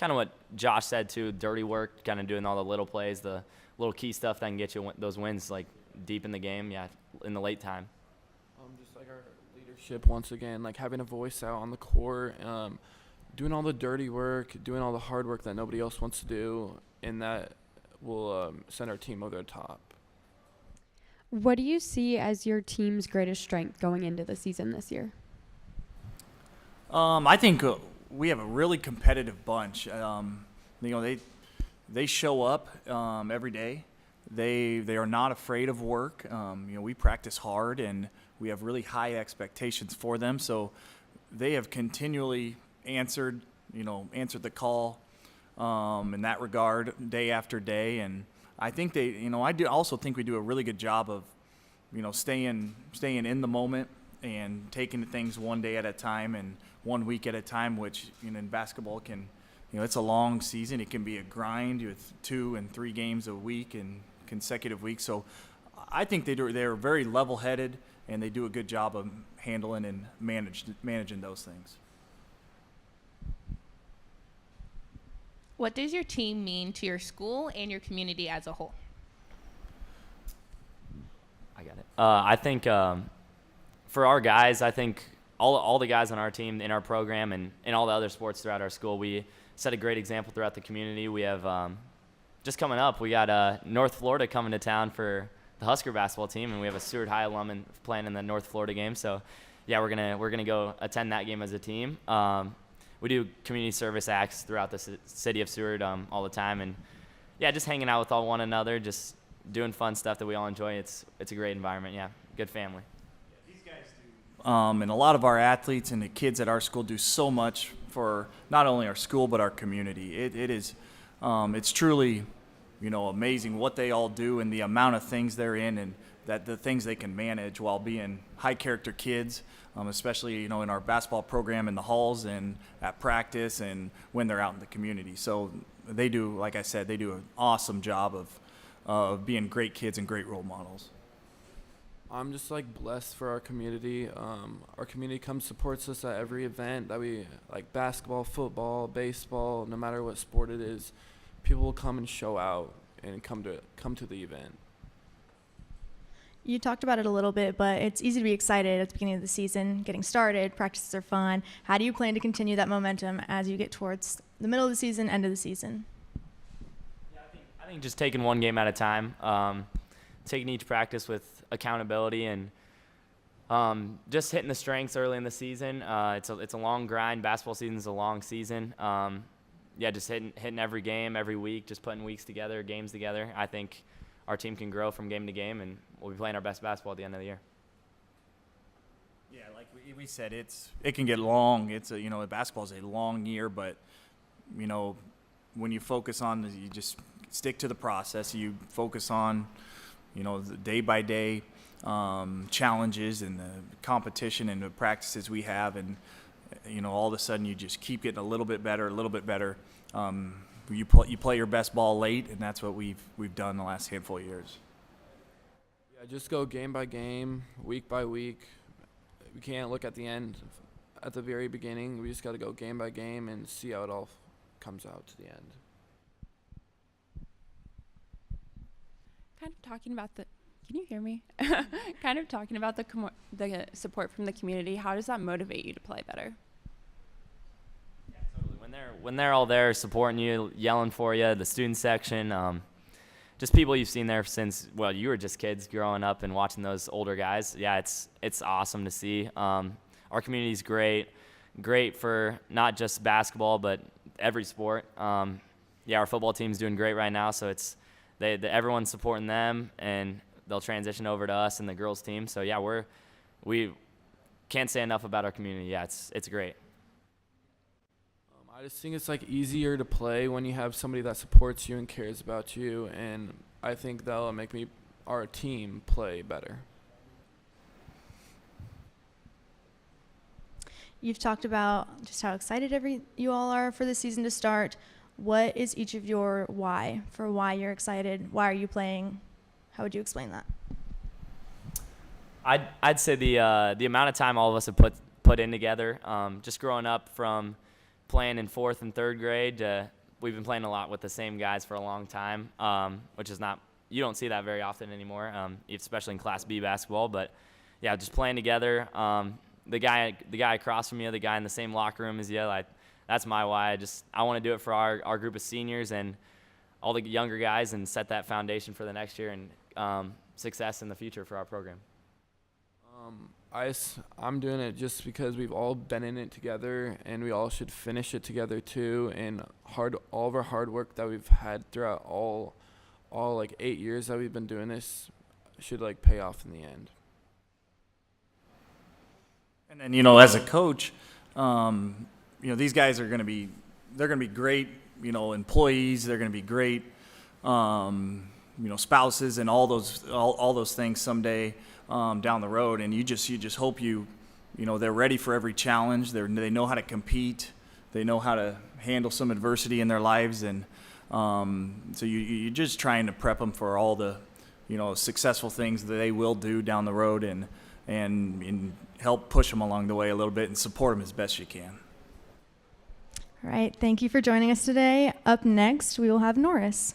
[SPEAKER 6] of what Josh said too, dirty work, kind of doing all the little plays, the little key stuff that can get you those wins, like deep in the game, in the late time.
[SPEAKER 4] Just like our leadership, once again, like having a voice out on the court, doing all the dirty work, doing all the hard work that nobody else wants to do, and that will send our team over the top.
[SPEAKER 26] What do you see as your team's greatest strength going into the season this year?
[SPEAKER 7] I think we have a really competitive bunch. They show up every day. They are not afraid of work. We practice hard, and we have really high expectations for them. So they have continually answered the call in that regard day after day. And I think also think we do a really good job of, staying in the moment and taking things one day at a time and 1 week at a time, which, in basketball can, it's a long season. It can be a grind with 2 and 3 games a week and consecutive weeks. So I think they're very level-headed, and they do a good job of handling and managing those things.
[SPEAKER 8] What does your team mean to your school and your community as a whole?
[SPEAKER 6] I got it. I think for our guys, I think all the guys on our team, in our program, and in all the other sports throughout our school, we set a great example throughout the community. We have just coming up, we got North Florida coming to town for the Husker basketball team, and we have a Seward High alum playing in the North Florida game. So, yeah, we're gonna go attend that game as a team. We do community service acts throughout the city of Seward all the time, and just hanging out with one another, just doing fun stuff that we all enjoy. It's a great environment. Yeah, good family.
[SPEAKER 7] Yeah, these guys do. And a lot of our athletes and the kids at our school do so much for not only our school but our community. It is, it's truly, amazing what they all do and the amount of things they're in, and that the things they can manage while being high character kids. Especially, in our basketball program in the halls and at practice and when they're out in the community. So they do, like I said, they do an awesome job of being great kids and great role models.
[SPEAKER 4] I'm just blessed for our community. Our community supports us at every event that we like, basketball, football, baseball, no matter what sport it is. People will come and show out and come to the event.
[SPEAKER 1] You talked about it a little bit, but it's easy to be excited at the beginning of the season, getting started, practices are fun. How do you plan to continue that momentum as you get towards the middle of the season, end of the season?
[SPEAKER 6] I think just taking one game at a time, taking each practice with accountability, and just hitting the strengths early in the season. It's a long grind. Basketball season is a long season. Just hitting every game, every week, just putting weeks together, games together. I think our team can grow from game to game, and we'll be playing our best basketball at the end of the year.
[SPEAKER 7] Yeah, like we said, it can get long. Basketball is a long year, but when you focus on, you just stick to the process. You focus on, the day by day challenges and the competition and the practices we have, and all of a sudden you just keep getting a little bit better. You play your best ball late, and that's what we've done the last handful of years.
[SPEAKER 4] Yeah, just go game by game, week by week. We can't look at the end, at the very beginning. We just got to go game by game and see how it all comes out to the end.
[SPEAKER 9] Kind of talking about the, can you hear me? Kind of talking about the the support from the community, how does that motivate you to play better?
[SPEAKER 6] When they're all there supporting you, yelling for you, the student section, just people you've seen there since, well, you were just kids growing up and watching those older guys. Yeah, it's awesome to see. Our community's great for not just basketball, but every sport. Yeah, our football team's doing great right now, so everyone's supporting them, and they'll transition over to us and the girls team. So yeah, we can't say enough about our community. Yeah, it's great.
[SPEAKER 4] I just think it's like easier to play when you have somebody that supports you and cares about you, and I think that'll make our team play better.
[SPEAKER 1] You've talked about just how excited you all are for the season to start. What is each of your why for why you're excited? Why are you playing? How would you explain that?
[SPEAKER 6] I'd say the amount of time all of us have put in together. Just growing up from playing in 4th and 3rd grade, we've been playing a lot with the same guys for a long time, which is you don't see that very often anymore, especially in Class B basketball. But yeah, just playing together. The guy across from you, the guy in the same locker room as you, that's my why. I want to do it for our group of seniors and all the younger guys, and set that foundation for the next year and success in the future for our program.
[SPEAKER 4] I'm doing it just because we've all been in it together, and we all should finish it together too. And all of our hard work that we've had throughout all like 8 years that we've been doing this should pay off in the end.
[SPEAKER 7] And then, as a coach, these guys are going to be great, employees. They're going to be great, spouses and all those things someday down the road. And you just hope they're ready for every challenge. They know how to compete. They know how to handle some adversity in their lives. And so you're just trying to prep them for all the, successful things that they will do down the road, and help push them along the way a little bit and support them as best you can.
[SPEAKER 1] All right. Thank you for joining us today. Up next, we will have Norris.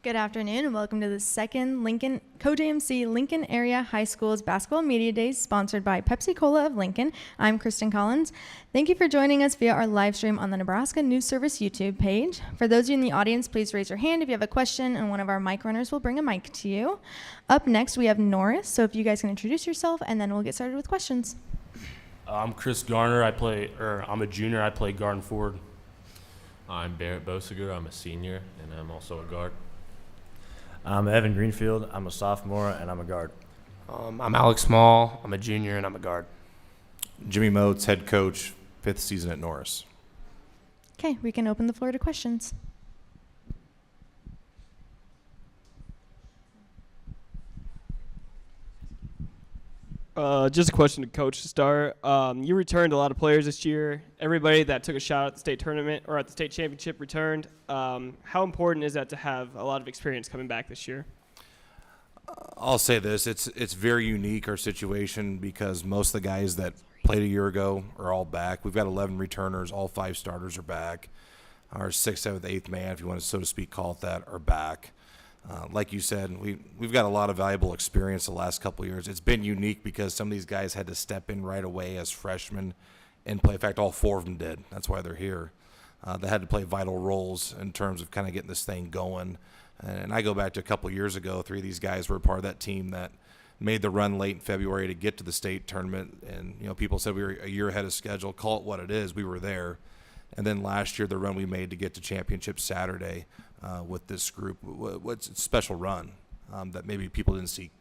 [SPEAKER 1] Good afternoon and welcome to the second CoJMC Lincoln Area High School's Basketball Media Days sponsored by Pepsi Cola of Lincoln. I'm Kristen Collins. Thank you for joining us via our live stream on the Nebraska News Service YouTube page. For those of you in the audience, please raise your hand if you have a question and one of our mic runners will bring a mic to you. Up next, we have Norris, so if you guys can introduce yourself and then we'll get started with questions.
[SPEAKER 10] I'm Chris Garner. I'm a junior. I play guard and forward.
[SPEAKER 11] I'm Barrett Bosiger. I'm a senior, and I'm also a guard.
[SPEAKER 12] I'm Evan Greenfield. I'm a sophomore, and I'm a guard.
[SPEAKER 10] I'm Alex Small. I'm a junior, and I'm a guard.
[SPEAKER 13] Jimmy Motes, head coach, 5th season at Norris.
[SPEAKER 1] Okay, we can open the floor to questions.
[SPEAKER 15] Just a question to Coach to start. You returned a lot of players this year. Everybody that took a shot at the state tournament or at the state championship returned. How important is that to have a lot of experience coming back this year?
[SPEAKER 13] I'll say this, it's very unique, our situation, because most of the guys that played a year ago are all back. We've got 11 returners, all 5 starters are back. Our 6th, 7th, 8th man, if you want to so to speak call it that, are back. Like you said, we've got a lot of valuable experience the last couple of years. It's been unique because some of these guys had to step in right away as freshmen and play. In fact, all 4 of them did. That's why they're here. They had to play vital roles in terms of kind of getting this thing going. And I go back to a couple of years ago, 3 of these guys were part of that team that made the run late in February to get to the state tournament. And, people said we were a year ahead of schedule. Call it what it is. We were there. And then last year, the run we made to get to championship Saturday with this group, what's a special run that maybe people didn't see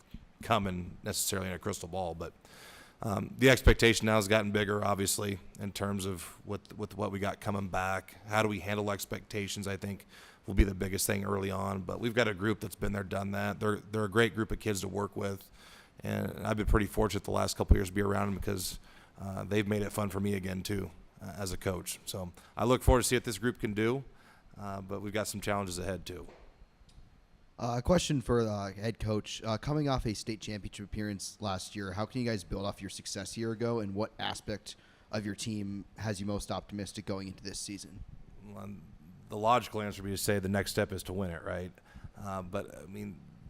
[SPEAKER 13] coming necessarily in a crystal ball. But the expectation now has gotten bigger, obviously, in terms of with what we got coming back. How do we handle expectations, I think, will be the biggest thing early on. But we've got a group that's been there, done that. They're a great group of kids to work with. And I've been pretty fortunate the last couple of years to be around them because they've made it fun for me again, too, as a coach. So I look forward to see what this group can do. But we've got some challenges ahead, too.
[SPEAKER 17] A question for the head coach. Coming off a state championship appearance last year, how can you guys build off your success a year ago, and what aspect of your team has you most optimistic going into this season?
[SPEAKER 13] The logical answer would be to say the next step is to win it, right? But,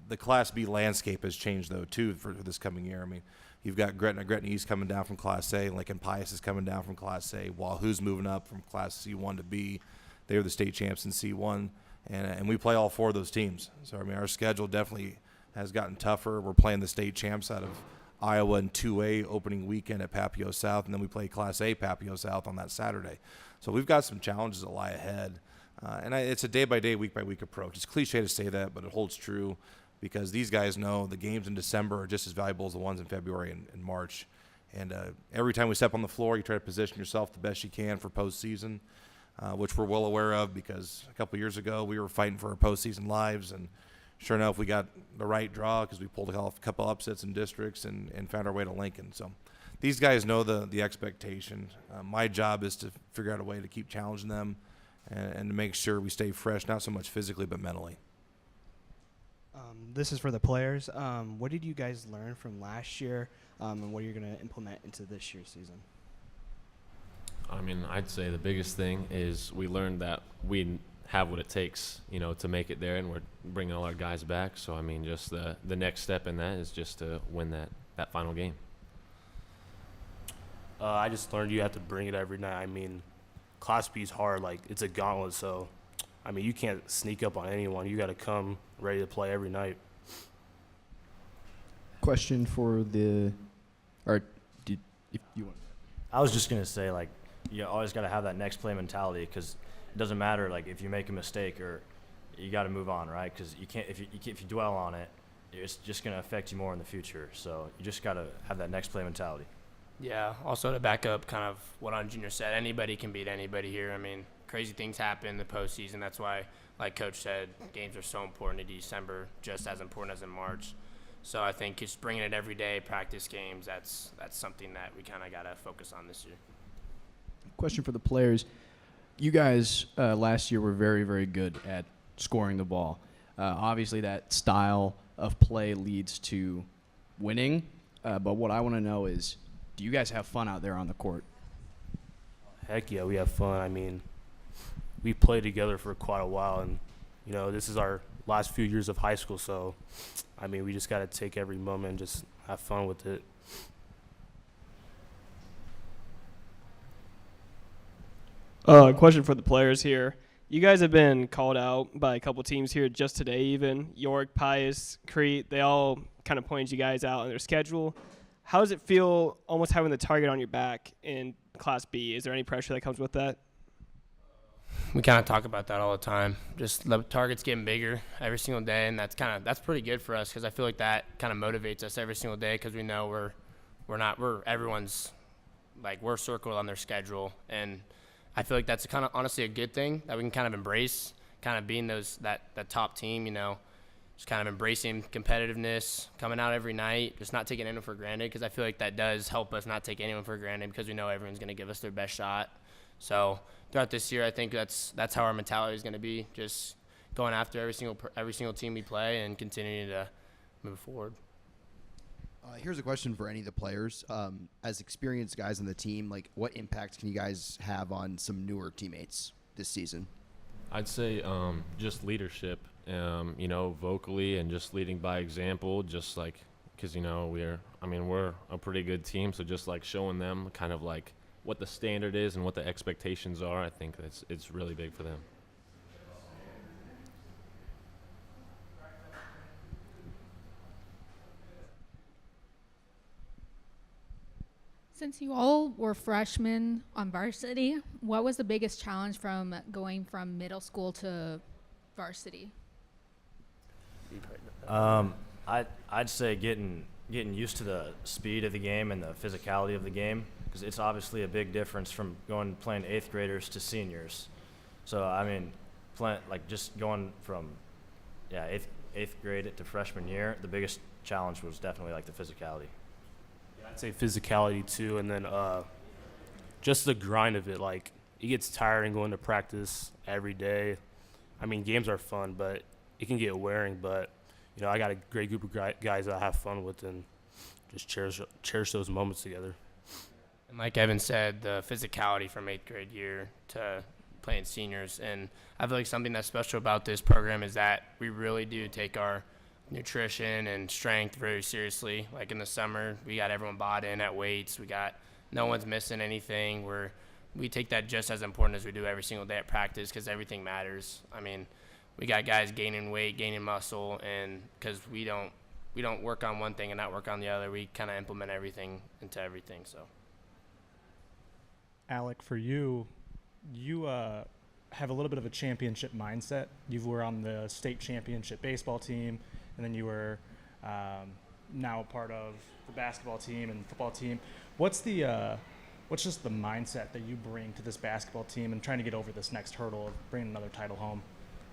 [SPEAKER 13] the Class B landscape has changed, though, too, for this coming year. You've got Gretna East coming down from Class A, Lincoln Pius is coming down from Class A, Wahoo's moving up from Class C1 to B. They were the state champs in C1, and we play all 4 of those teams. So, our schedule definitely has gotten tougher. We're playing the state champs out of Iowa in 2A opening weekend at Papio South, and then we play Class A Papio South on that Saturday. So we've got some challenges that lie ahead. It's a day-by-day, week-by-week approach. It's cliche to say that, but it holds true because these guys know the games in December are just as valuable as the ones in February and March. And every time we step on the floor, you try to position yourself the best you can for postseason. Which we're well aware of because a couple years ago we were fighting for our postseason lives, and sure enough we got the right draw because we pulled off a couple upsets in districts and found our way to Lincoln. So these guys know the expectation. My job is to figure out a way to keep challenging them and to make sure we stay fresh, not so much physically but mentally.
[SPEAKER 18] This is for the players. What did you guys learn from last year, and what are you going to implement into this year's season?
[SPEAKER 11] I'd say the biggest thing is we learned that we have what it takes, to make it there, and we're bringing all our guys back. So, just the next step in that is just to win that final game.
[SPEAKER 22] I just learned you have to bring it every night. Class B is hard. It's a gauntlet, so, you can't sneak up on anyone. You got to come ready to play every night.
[SPEAKER 27] Question for if you want.
[SPEAKER 12] I was just going to say, you always got to have that next play mentality because it doesn't matter, if you make a mistake or you got to move on, right? Because you can't if you dwell on it, it's just going to affect you more in the future. So you just got to have that next play mentality.
[SPEAKER 10] Yeah, also to back up kind of what on Junior said, anybody can beat anybody here. Crazy things happen in the postseason. That's why, like Coach said, games are so important in December, just as important as in March. So I think just bringing it every day, practice games, that's something that we kind of got to focus on this year.
[SPEAKER 27] Question for the players. You guys last year were very, very good at scoring the ball. Obviously, that style of play leads to winning. But what I want to know is, do you guys have fun out there on the court?
[SPEAKER 22] Heck yeah, we have fun. We played together for quite a while, and this is our last few years of high school. So, I mean, we just got to take every moment and just have fun with it.
[SPEAKER 15] Question for the players here. You guys have been called out by a couple teams here just today even. York, Pius, Crete, they all kind of pointed you guys out on their schedule. How does it feel almost having the target on your back in Class B? Is there any pressure that comes with that?
[SPEAKER 10] We kind of talk about that all the time. Just the target's getting bigger every single day, and that's pretty good for us because I feel like that kind of motivates us every single day because we know everyone's like we're circled on their schedule, and I feel like that's kind of honestly a good thing that we can kind of embrace, kind of being that top team, you know, just kind of embracing competitiveness, coming out every night, just not taking anyone for granted because I feel like that does help us not take anyone for granted because we know everyone's going to give us their best shot. So throughout this year, I think that's how our mentality is going to be, just going after every single team we play and continuing to move forward.
[SPEAKER 17] Here's a question for any of the players. As experienced guys on the team, like what impact can you guys have on some newer teammates this season?
[SPEAKER 11] I'd say just leadership, you know, vocally and just leading by example, just like because, you know, we're a pretty good team. So just like showing them kind of like what the standard is and what the expectations are, I think it's really big for them.
[SPEAKER 3] Since you all were freshmen on varsity, what was the biggest challenge from going from middle school to varsity?
[SPEAKER 12] I'd say getting used to the speed of the game and the physicality of the game, because it's obviously a big difference from playing 8th graders to seniors. So I mean, just going from 8th grade to freshman year, the biggest challenge was definitely like the physicality.
[SPEAKER 22] I'd say physicality too, and then just the grind of it. Like, it gets tiring going to practice every day. I mean, games are fun, but it can get wearing. But, you know, I got a great group of guys that I have fun with and just cherish those moments together.
[SPEAKER 10] And like Evan said, the physicality from 8th grade year to playing seniors. And I feel like something that's special about this program is that we really do take our nutrition and strength very seriously. Like in the summer, we got everyone bought in at weights. No one's missing anything. We take that just as important as we do every single day at practice because everything matters. I mean, we got guys gaining weight, gaining muscle, and because we don't work on one thing and not work on the other, we kind of implement everything into everything. So,
[SPEAKER 14] Alec, for you have a little bit of a championship mindset. You were on the state championship baseball team, and then you were now a part of the basketball team and football team. What's just the mindset that you bring to this basketball team and trying to get over this next hurdle of bringing another title home?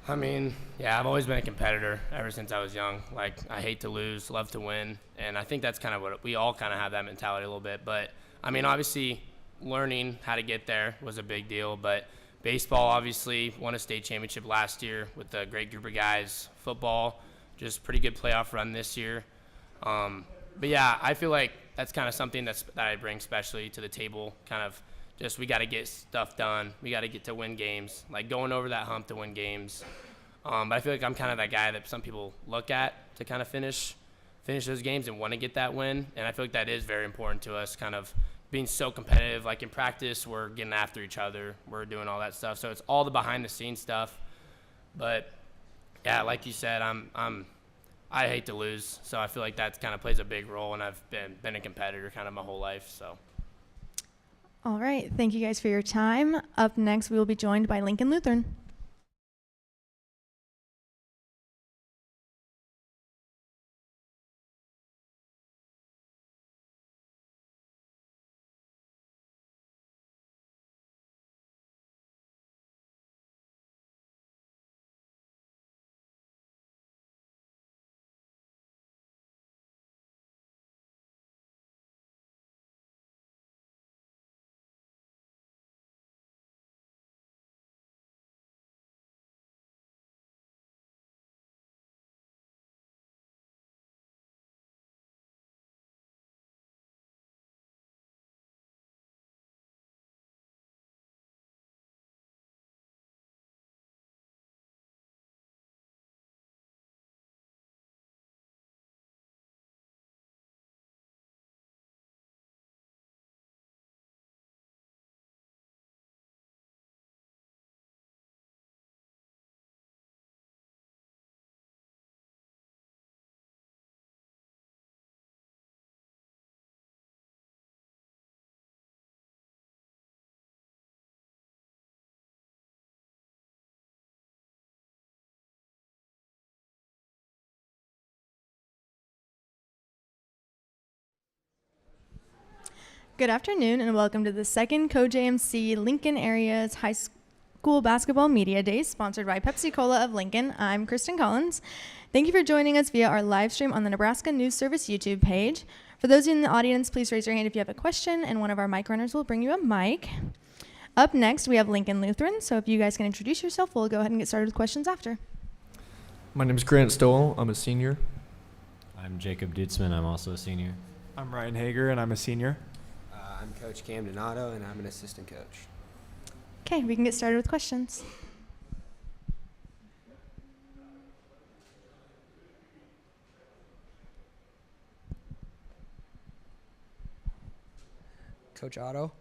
[SPEAKER 10] I mean, yeah, I've always been a competitor ever since I was young. Like, I hate to lose, love to win, and I think that's kind of what we all kind of have that mentality a little bit. But, I mean, obviously, learning how to get there was a big deal, but baseball obviously won a state championship last year with a great group of guys. Football, just pretty good playoff run this year. But yeah, I feel like that's kind of something that I bring specially to the table. Kind of just we got to get stuff done. We got to get to win games, like going over that hump to win games. But I feel like I'm kind of that guy that some people look at to kind of finish those games and want to get that win. And I feel like that is very important to us, kind of being so competitive. Like in practice, we're getting after each other. We're doing all that stuff. So it's all the behind the scenes stuff. But yeah, like you said, I hate to lose. So I feel like that kind of plays a big role, and I've been a competitor kind of my whole life. So.
[SPEAKER 1] All right. Thank you guys for your time. Up next, we will be joined by Lincoln Lutheran. Good afternoon and welcome to the second CoJMC Lincoln Area's High School Basketball Media Days, sponsored by Pepsi Cola of Lincoln. I'm Kristen Collins. Thank you for joining us via our live stream on the Nebraska News Service YouTube page. For those in the audience, please raise your hand if you have a question, and one of our mic runners will bring you a mic. Up next, we have Lincoln Lutheran, so if you guys can introduce yourself, we'll go ahead and get started with questions after.
[SPEAKER 2] My name is Grant Stowell. I'm a senior.
[SPEAKER 16] I'm Jacob Dutzman. I'm also a senior.
[SPEAKER 19] I'm Ryan Hager, and I'm a senior.
[SPEAKER 20] I'm Coach Cam Donato, and I'm an assistant coach.
[SPEAKER 1] Okay, we can get started with questions.
[SPEAKER 21] Coach Otto,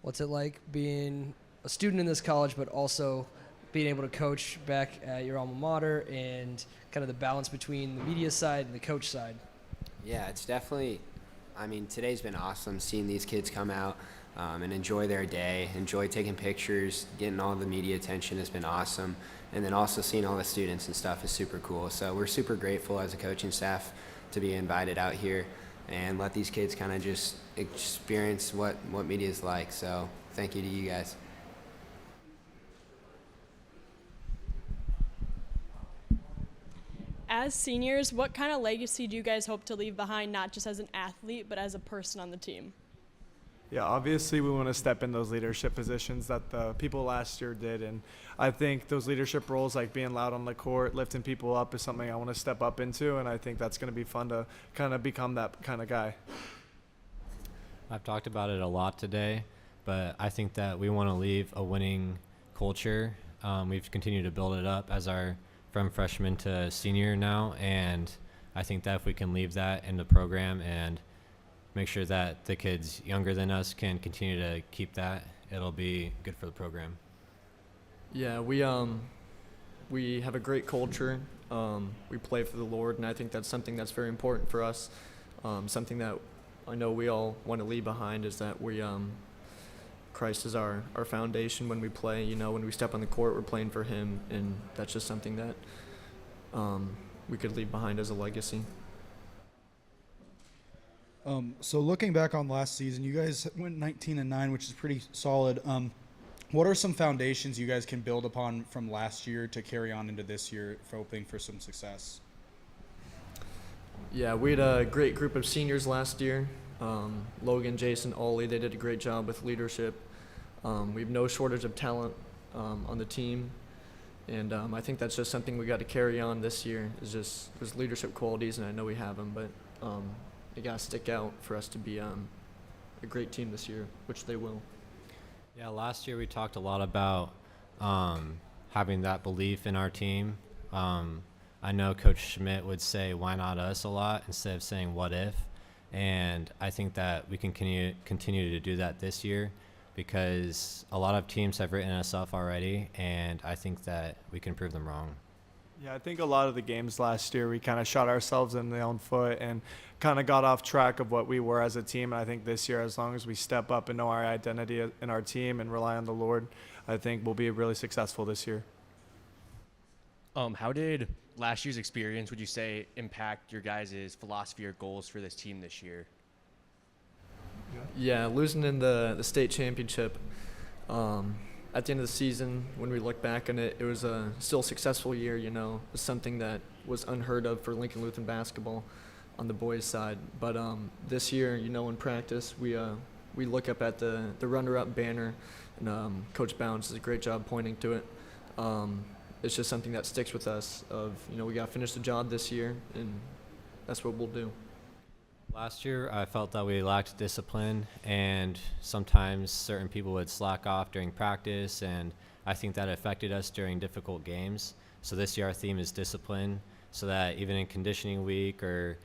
[SPEAKER 21] what's it like being a student in this college, but also being able to coach back at your alma mater, and kind of the balance between the media side and the coach side?
[SPEAKER 20] Yeah, it's definitely, I mean, today's been awesome seeing these kids come out and enjoy their day, enjoy taking pictures, getting all the media attention has been awesome. And then also seeing all the students and stuff is super cool. So we're super grateful as a coaching staff to be invited out here and let these kids kind of just experience what media is like. So thank you to you guys.
[SPEAKER 23] As seniors, what kind of legacy do you guys hope to leave behind, not just as an athlete, but as a person on the team?
[SPEAKER 19] Yeah, obviously we want to step in those leadership positions that the people last year did, and I think those leadership roles, like being loud on the court, lifting people up, is something I want to step up into, and I think that's going to be fun to kind of become that kind of guy.
[SPEAKER 16] I've talked about it a lot today, but I think that we want to leave a winning culture. We've continued to build it up as from freshman to senior now, and I think that if we can leave that in the program and make sure that the kids younger than us can continue to keep that, it'll be good for the program.
[SPEAKER 2] Yeah, we have a great culture. We play for the Lord, and I think that's something that's very important for us. Something that I know we all want to leave behind is that Christ is our foundation when we play. You know, when we step on the court, we're playing for Him, and that's just something that we could leave behind as a legacy.
[SPEAKER 24] So looking back on last season, you guys went 19-9, which is pretty solid. What are some foundations you guys can build upon from last year to carry on into this year, hoping for some success?
[SPEAKER 2] Yeah, we had a great group of seniors last year. Logan, Jason, Ollie, they did a great job with leadership. We have no shortage of talent on the team, and I think that's just something we got to carry on this year. Is just there's leadership qualities, and I know we have them, but they got to stick out for us to be a great team this year, which they will.
[SPEAKER 16] Yeah, last year we talked a lot about having that belief in our team. I know Coach Schmidt would say, "Why not us?" a lot instead of saying, "What if?" And I think that we can continue to do that this year, because a lot of teams have written us off already, and I think that we can prove them wrong.
[SPEAKER 19] Yeah, I think a lot of the games last year we kind of shot ourselves in the own foot and kind of got off track of what we were as a team. And I think this year, as long as we step up and know our identity in our team and rely on the Lord, I think we'll be really successful this year.
[SPEAKER 28] How did last year's experience, would you say, impact your guys' philosophy or goals for this team this year?
[SPEAKER 2] Yeah, losing in the state championship at the end of the season, when we look back on it, it was a still successful year. You know, it was something that was unheard of for Lincoln Lutheran basketball on the boys' side. But this year, you know, in practice, we look up at the runner-up banner, and Coach Bounds does a great job pointing to it. It's just something that sticks with us of, you know, we got to finish the job this year, and that's what we'll do.
[SPEAKER 16] Last year, I felt that we lacked discipline, and sometimes certain people would slack off during practice, and I think that affected us during difficult games. So this year, our theme is discipline, so that even in conditioning week or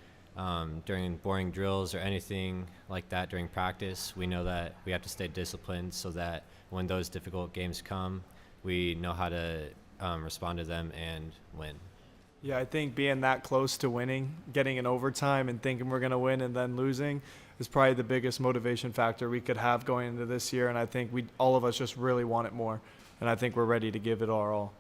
[SPEAKER 16] during boring drills or anything like that during practice, we know that we have to stay disciplined so that when those difficult games come, we know how to respond to them and win.
[SPEAKER 19] Yeah, I think being that close to winning, getting in overtime and thinking we're going to win and then losing is probably the biggest motivation factor we could have going into this year. And I think all of us just really want it more. And I think we're ready to give it our all.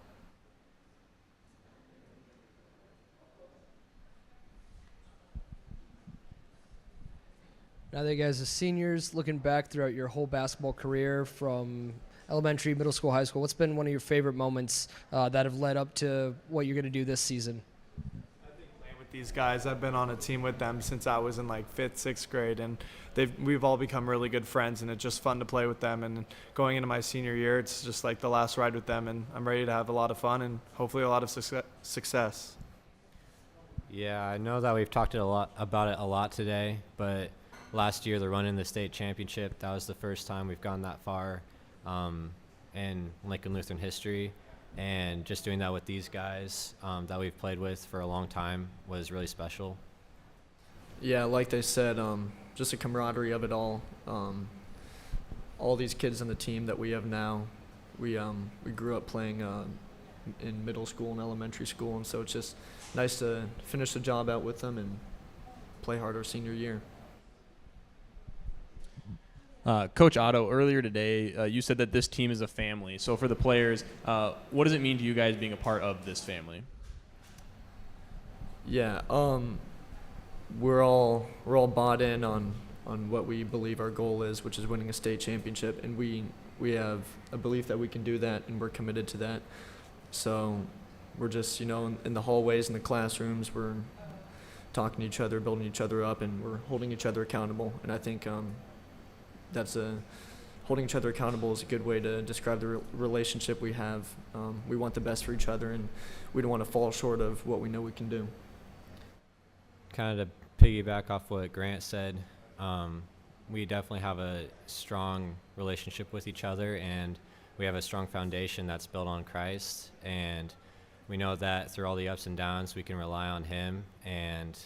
[SPEAKER 21] Now that you guys are seniors, looking back throughout your whole basketball career from elementary, middle school, high school, what's been one of your favorite moments that have led up to what you're going to do this season?
[SPEAKER 19] Playing with these guys, I've been on a team with them since I was in like 5th, 6th grade, and we've all become really good friends, and it's just fun to play with them. And going into my senior year, it's just like the last ride with them, and I'm ready to have a lot of fun and hopefully a lot of success.
[SPEAKER 16] Yeah, I know that we've talked about it a lot today, but last year the run in the state championship, that was the first time we've gone that far in Lincoln Lutheran history, and just doing that with these guys that we've played with for a long time was really special.
[SPEAKER 2] Yeah, like they said, just the camaraderie of it all. All these kids on the team that we have now, we grew up playing in middle school and elementary school, and so it's just nice to finish the job out with them and play hard our senior year.
[SPEAKER 28] Coach Otto, earlier today, you said that this team is a family. So for the players, what does it mean to you guys being a part of this family?
[SPEAKER 2] Yeah, we're all bought in on what we believe our goal is, which is winning a state championship, and we have a belief that we can do that, and we're committed to that. So we're just, in the hallways, in the classrooms, we're talking to each other, building each other up, and we're holding each other accountable. And I think holding each other accountable is a good way to describe the relationship we have. We want the best for each other, and we don't want to fall short of what we know we can do.
[SPEAKER 16] Kind of to piggyback off what Grant said, we definitely have a strong relationship with each other, and we have a strong foundation that's built on Christ, and we know that through all the ups and downs we can rely on him, and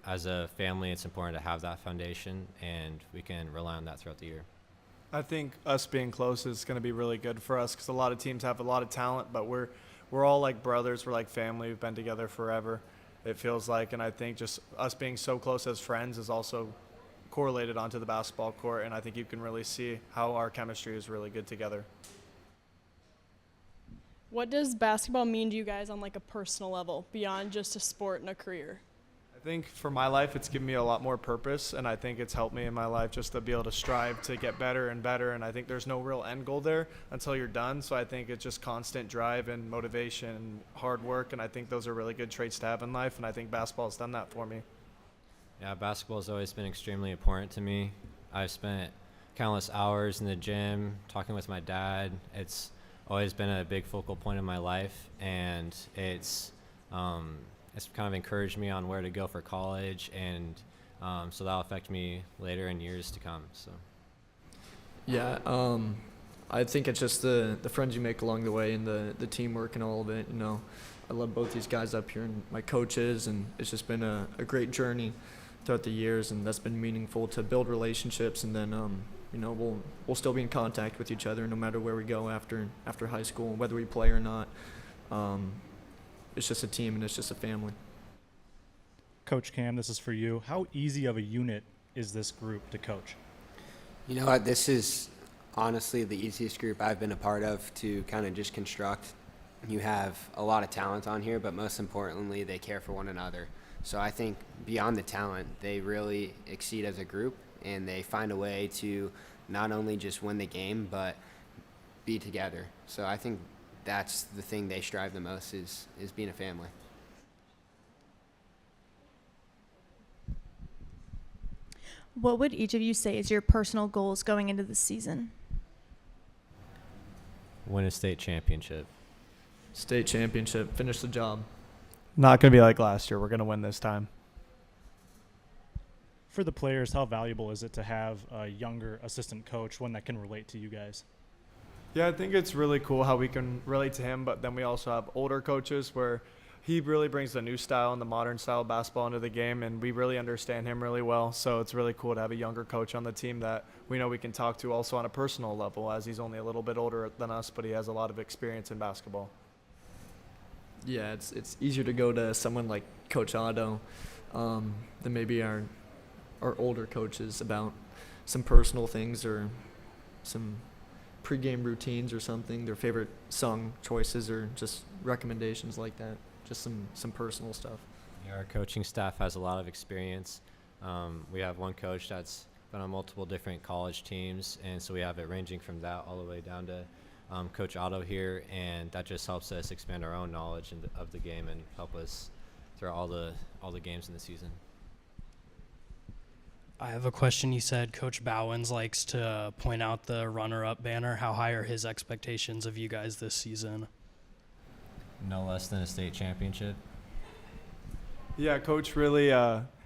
[SPEAKER 16] as a family it's important to have that foundation, and we can rely on that throughout the year.
[SPEAKER 19] I think us being close is going to be really good for us because a lot of teams have a lot of talent, but we're all like brothers, we're like family, we've been together forever, it feels like, and I think just us being so close as friends is also correlated onto the basketball court, and I think you can really see how our chemistry is really good together.
[SPEAKER 23] What does basketball mean to you guys on like a personal level beyond just a sport and a career?
[SPEAKER 19] I think for my life it's given me a lot more purpose, and I think it's helped me in my life just to be able to strive to get better and better, and I think there's no real end goal there until you're done, so I think it's just constant drive and motivation and hard work, and I think those are really good traits to have in life, and I think basketball has done that for me.
[SPEAKER 16] Yeah, basketball has always been extremely important to me. I've spent countless hours in the gym talking with my dad. It's always been a big focal point in my life, and it's kind of encouraged me on where to go for college, and so that'll affect me later in years to come. So.
[SPEAKER 2] Yeah, I think it's just the friends you make along the way and the teamwork and all of it. I love both these guys up here and my coaches, and it's just been a great journey throughout the years, and that's been meaningful to build relationships, and then we'll still be in contact with each other no matter where we go after high school, whether we play or not. It's just a team, and it's just a family.
[SPEAKER 14] Coach Cam, this is for you. How easy of a unit is this group to coach?
[SPEAKER 20] You know what? This is honestly the easiest group I've been a part of to kind of just construct. You have a lot of talent on here, but most importantly, they care for one another. So I think beyond the talent, they really exceed as a group, and they find a way to not only just win the game, but be together. So I think that's the thing they strive the most is being a family.
[SPEAKER 1] What would each of you say is your personal goals going into the season?
[SPEAKER 16] Win a state championship.
[SPEAKER 2] State championship, finish the job.
[SPEAKER 19] Not going to be like last year. We're going to win this time.
[SPEAKER 14] For the players, how valuable is it to have a younger assistant coach, one that can relate to you guys?
[SPEAKER 19] Yeah, I think it's really cool how we can relate to him, but then we also have older coaches where he really brings the new style and the modern style of basketball into the game, and we really understand him really well. So it's really cool to have a younger coach on the team that we know we can talk to also on a personal level, as he's only a little bit older than us, but he has a lot of experience in basketball.
[SPEAKER 2] Yeah, it's easier to go to someone like Coach Otto than maybe our older coaches about some personal things or some pregame routines or something, their favorite song choices or just recommendations like that, just some personal stuff.
[SPEAKER 16] Yeah, our coaching staff has a lot of experience. We have one coach that's been on multiple different college teams, and so we have it ranging from that all the way down to Coach Otto here, and that just helps us expand our own knowledge of the game and help us throughout all the games in the season.
[SPEAKER 4] I have a question. You said Coach Bowens likes to point out the runner-up banner. How high are his expectations of you guys this season?
[SPEAKER 16] No less than a state championship.
[SPEAKER 19] Yeah, Coach really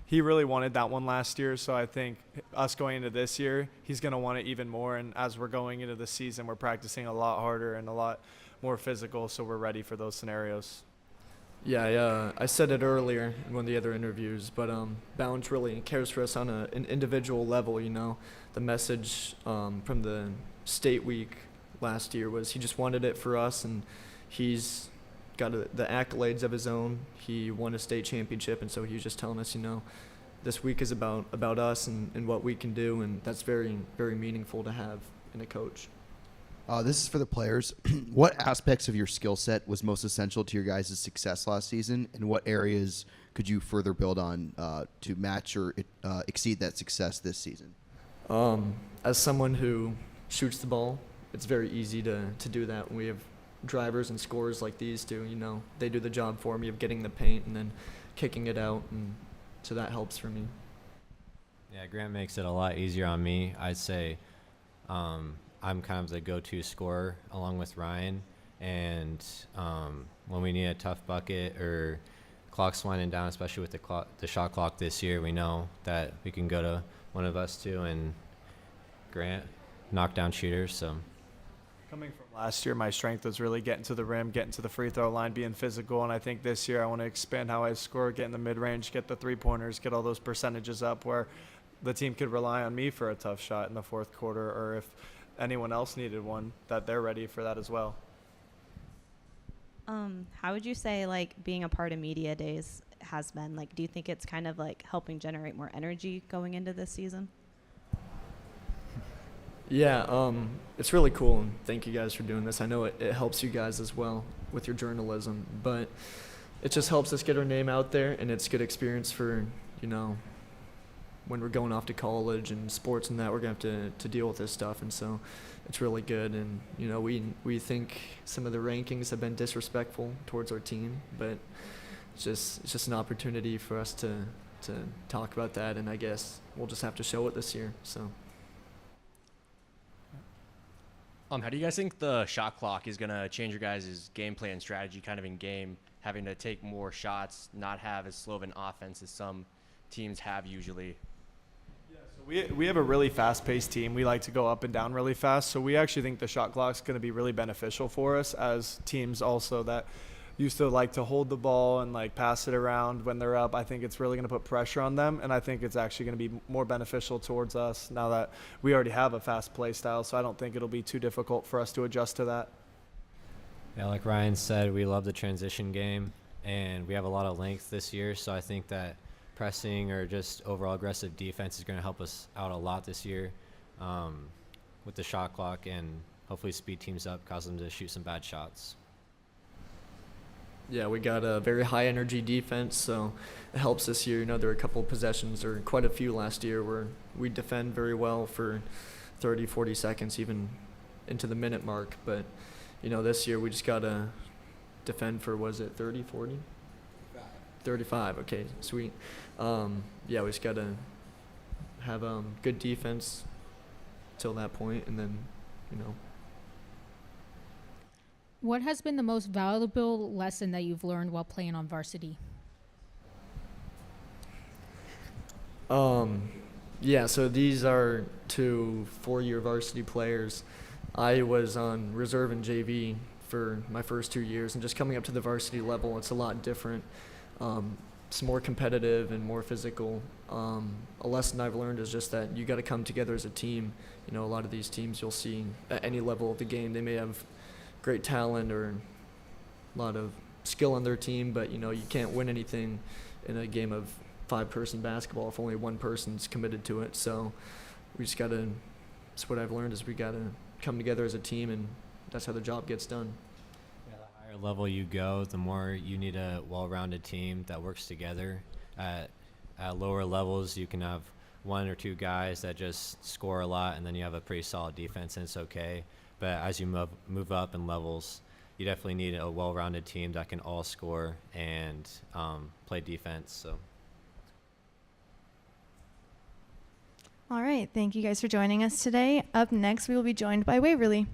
[SPEAKER 19] he really wanted that one last year, so I think us going into this year, he's going to want it even more. And as we're going into the season, we're practicing a lot harder and a lot more physical, so we're ready for those scenarios.
[SPEAKER 2] Yeah, I said it earlier in one of the other interviews, but Bowens really cares for us on an individual level, you know. The message from the state week last year was he just wanted it for us, and he's got the accolades of his own. He won a state championship, and so he was just telling us, you know, this week is about us and what we can do, and that's very, very meaningful to have in a coach.
[SPEAKER 17] This is for the players. What aspects of your skill set was most essential to your guys' success last season, and what areas could you further build on to match or exceed that success this season?
[SPEAKER 2] As someone who shoots the ball, it's very easy to do that when we have drivers and scorers like these do. You know, they do the job for me of getting the paint and then kicking it out, and so that helps for me.
[SPEAKER 16] Yeah, Grant makes it a lot easier on me. I'd say I'm kind of the go-to scorer along with Ryan, and when we need a tough bucket or clock's winding down, especially with the shot clock this year, we know that we can go to one of us two and Grant knock down shooters. So
[SPEAKER 19] Coming from last year, my strength was really getting to the rim, getting to the free throw line, being physical, and I think this year I want to expand how I score, get in the mid-range, get the three-pointers, get all those percentages up where the team could rely on me for a tough shot in the fourth quarter, or if anyone else needed one, that they're ready for that as well.
[SPEAKER 5] How would you say, like, being a part of media days has been? Like, do you think it's kind of like helping generate more energy going into this season?
[SPEAKER 2] Yeah, it's really cool, and thank you guys for doing this. I know it helps you guys as well with your journalism, but it just helps us get our name out there, and it's good experience for, you know, when we're going off to college and sports and that, we're going to have to deal with this stuff, and so it's really good. And, you know, we think some of the rankings have been disrespectful towards our team, but it's just an opportunity for us to talk about that, and I guess we'll just have to show it this year. So.
[SPEAKER 6] How do you guys think the shot clock is going to change your guys' game plan and strategy kind of in game, having to take more shots, not have as slow of an offense as some teams have usually?
[SPEAKER 19] We have a really fast-paced team. We like to go up and down really fast, so we actually think the shot clock's going to be really beneficial for us as teams also that used to like to hold the ball and like pass it around when they're up. I think it's really going to put pressure on them, and I think it's actually going to be more beneficial towards us now that we already have a fast play style, so I don't think it'll be too difficult for us to adjust to that.
[SPEAKER 16] yeah, like Ryan said, we love the transition game, and we have a lot of length this year, so I think that pressing or just overall aggressive defense is going to help us out a lot this year with the shot clock, and hopefully speed teams up, cause them to shoot some bad shots.
[SPEAKER 2] Yeah, we got a very high energy defense, so it helps this year. You know, there were a couple of possessions, or quite a few last year, where we defend very well for 30, 40 seconds, even into the minute mark. But, you know, this year we just got to defend for, was it 30, 40? 35, okay, sweet. Yeah, we just got to have good defense till that point, and then, you know.
[SPEAKER 3] What has been the most valuable lesson that you've learned while playing on varsity?
[SPEAKER 2] Yeah, so these are two 4-year varsity players. I was on reserve and JV for my first 2 years, and just coming up to the varsity level, it's a lot different. It's more competitive and more physical. A lesson I've learned is just that you got to come together as a team. You know, a lot of these teams you'll see at any level of the game, they may have great talent or a lot of skill on their team, but, you know, you can't win anything in a game of 5-person basketball if only one person's committed to it. So we just got to, that's what I've learned, is we got to come together as a team, and that's how the job gets done.
[SPEAKER 16] Yeah, the higher level you go, the more you need a well-rounded team that works together at at lower levels, you can have one or two guys that just score a lot, and then you have a pretty solid defense, and it's okay. But as you move up in levels, you definitely need a well-rounded team that can all score and play defense. So.
[SPEAKER 1] All right. Thank you guys for joining us today. Up next, we will be joined by Waverly.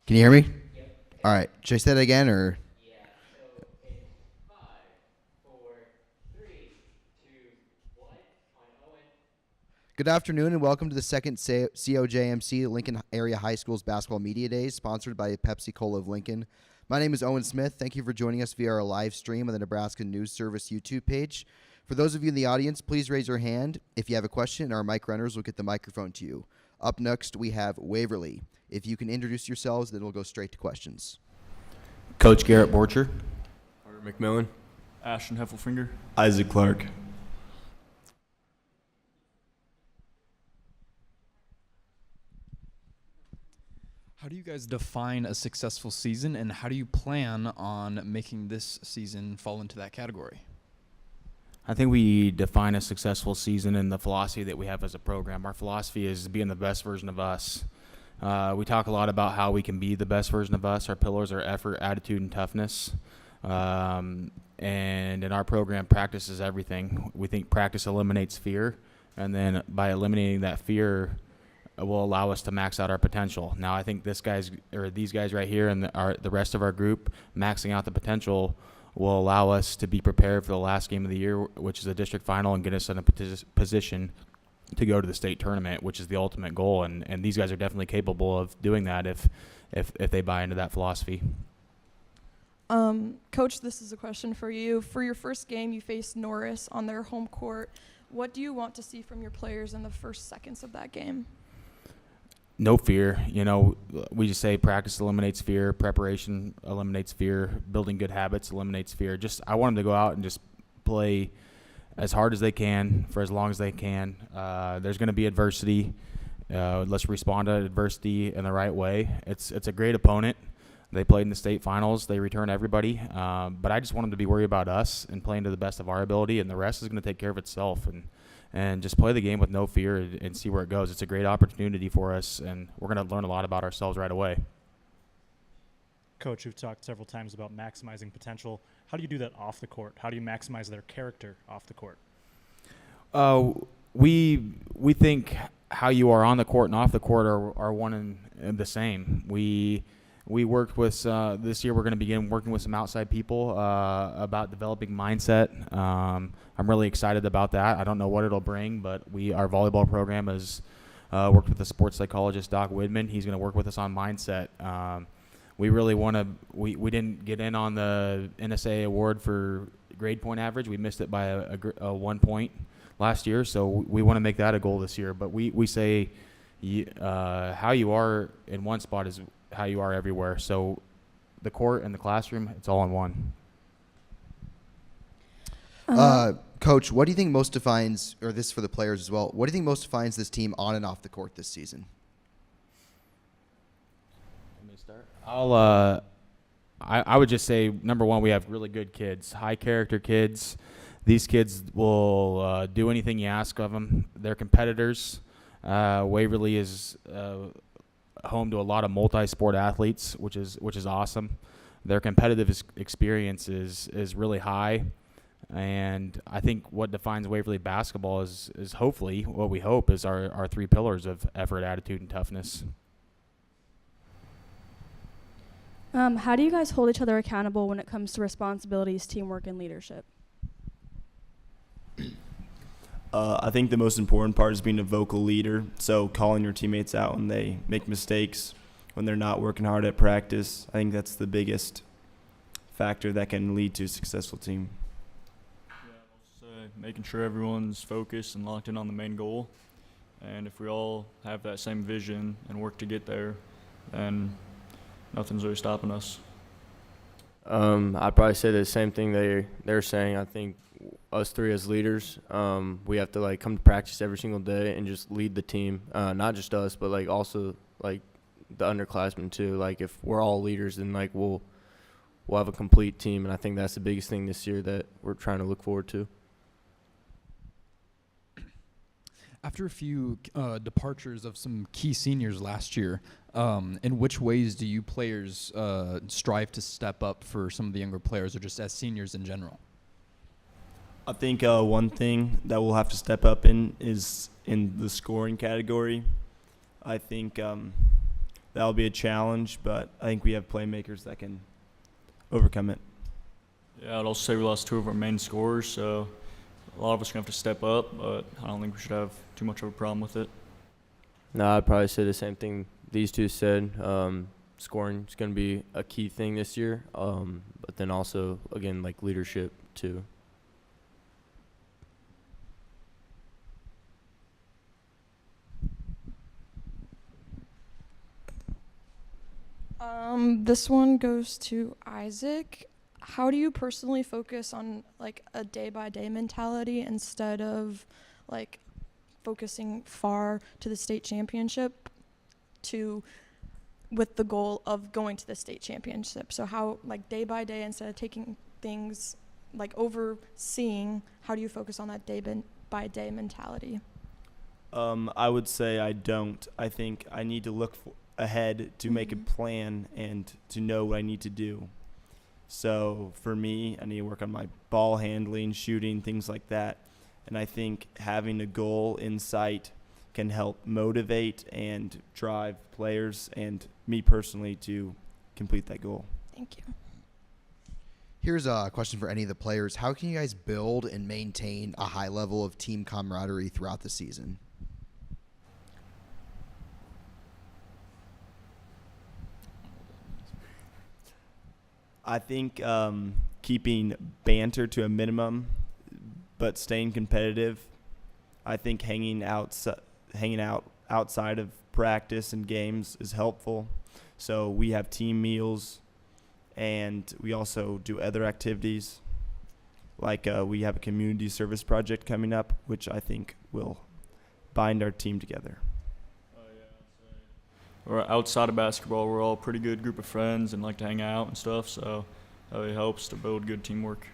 [SPEAKER 17] Can you hear me? All right. Should I say that again or? Good afternoon and welcome to the second COJMC Lincoln Area High School's Basketball Media Days, sponsored by Pepsi Cola of Lincoln. My name is Owen Smith. Thank you for joining us via our live stream on the Nebraska News Service YouTube page. For those of you in the audience, please raise your hand if you have a question, and our mic runners will get the microphone to you. Up next, we have Waverly. If you can introduce yourselves, then we'll go straight to questions.
[SPEAKER 7] Coach Garrett Borcher.
[SPEAKER 8] Carter McMillan.
[SPEAKER 9] Ashton Heffelfinger.
[SPEAKER 8] Isaac Clark.
[SPEAKER 9] How do you guys define a successful season, and how do you plan on making this season fall into that category?
[SPEAKER 7] I think we define a successful season in the philosophy that we have as a program. Our philosophy is being the best version of us. We talk a lot about how we can be the best version of us. Our pillars are effort, attitude, and toughness. And in our program, practice is everything. We think practice eliminates fear, and then by eliminating that fear, it will allow us to max out our potential. Now, I think these guys right here and the rest of our group maxing out the potential will allow us to be prepared for the last game of the year, which is a district final, and get us in a position to go to the state tournament, which is the ultimate goal. And these guys are definitely capable of doing that if they buy into that philosophy.
[SPEAKER 13] Coach, this is a question for you. For your first game, you faced Norris on their home court. What do you want to see from your players in the first seconds of that game?
[SPEAKER 7] No fear. You know, we just say practice eliminates fear, preparation eliminates fear, building good habits eliminates fear. I want them to go out and just play as hard as they can for as long as they can. There's going to be adversity. Let's respond to adversity in the right way. It's a great opponent. They played in the state finals. They return everybody. But I just want them to be worried about us and playing to the best of our ability, and the rest is going to take care of itself. And just play the game with no fear and see where it goes. It's a great opportunity for us, and we're going to learn a lot about ourselves right away.
[SPEAKER 14] Coach, you've talked several times about maximizing potential. How do you do that off the court? How do you maximize their character off the court?
[SPEAKER 7] We think how you are on the court and off the court are one and the same. We We worked with this year. We're going to begin working with some outside people about developing mindset. I'm really excited about that. I don't know what it'll bring, but our volleyball program has worked with the sports psychologist Doc Widman. He's going to work with us on mindset. We really want to. We didn't get in on the NSA award for grade point average. We missed it by a 1 point last year, so we want to make that a goal this year. But we say how you are in one spot is how you are everywhere. So the court and the classroom, it's all in one.
[SPEAKER 17] Coach, what do you think most defines, or this for the players as well, what do you think most defines this team on and off the court this season?
[SPEAKER 7] Let me start. I would just say, number one, we have really good kids, high character kids. These kids will do anything you ask of them. They're competitors. Waverly is home to a lot of multi-sport athletes, which is awesome. Their competitive experience is really high, and I think what defines Waverly basketball is hopefully what we hope is our three pillars of effort, attitude, and toughness.
[SPEAKER 11] How do you guys hold each other accountable when it comes to responsibilities, teamwork, and leadership?
[SPEAKER 8] I think the most important part is being a vocal leader. So calling your teammates out when they make mistakes, when they're not working hard at practice. I think that's the biggest factor that can lead to a successful team.
[SPEAKER 12] Yeah, making sure everyone's focused and locked in on the main goal. And if we all have that same vision and work to get there, then nothing's really stopping us.
[SPEAKER 6] I'd probably say the same thing they're saying. I think us three as leaders, we have to come to practice every single day and just lead the team. Not just us, but also the underclassmen too. If we're all leaders, then we'll have a complete team, and I think that's the biggest thing this year that we're trying to look forward to.
[SPEAKER 9] After a few departures of some key seniors last year, in which ways do you players strive to step up for some of the younger players, or just as seniors in general?
[SPEAKER 8] I think one thing that we'll have to step up in is in the scoring category. I think that'll be a challenge, but I think we have playmakers that can overcome it.
[SPEAKER 12] Yeah, I'd also say we lost two of our main scorers, so a lot of us are going to have to step up, but I don't think we should have too much of a problem with it.
[SPEAKER 6] No, I'd probably say the same thing these two said. Scoring is going to be a key thing this year, but then also, again, leadership too.
[SPEAKER 13] This one goes to Isaac. How do you personally focus on a day-by-day mentality instead of focusing far to the state championship with the goal of going to the state championship? So how day by day instead of taking things overseeing, how do you focus on that day-by-day mentality?
[SPEAKER 8] I would say I don't. I think I need to look ahead to make a plan and to know what I need to do. So for me, I need to work on my ball handling, shooting, things like that. And I think having a goal in sight can help motivate and drive players and me personally to complete that goal.
[SPEAKER 13] Thank you.
[SPEAKER 17] Here's a question for any of the players. How can you guys build and maintain a high level of team camaraderie throughout the season?
[SPEAKER 8] I think keeping banter to a minimum, but staying competitive. I think hanging out outside of practice and games is helpful. So we have team meals, and we also do other activities. We have a community service project coming up, which I think will bind our team together.
[SPEAKER 12] Or outside of basketball, we're all a pretty good group of friends and like to hang out and stuff, so it helps to build good teamwork.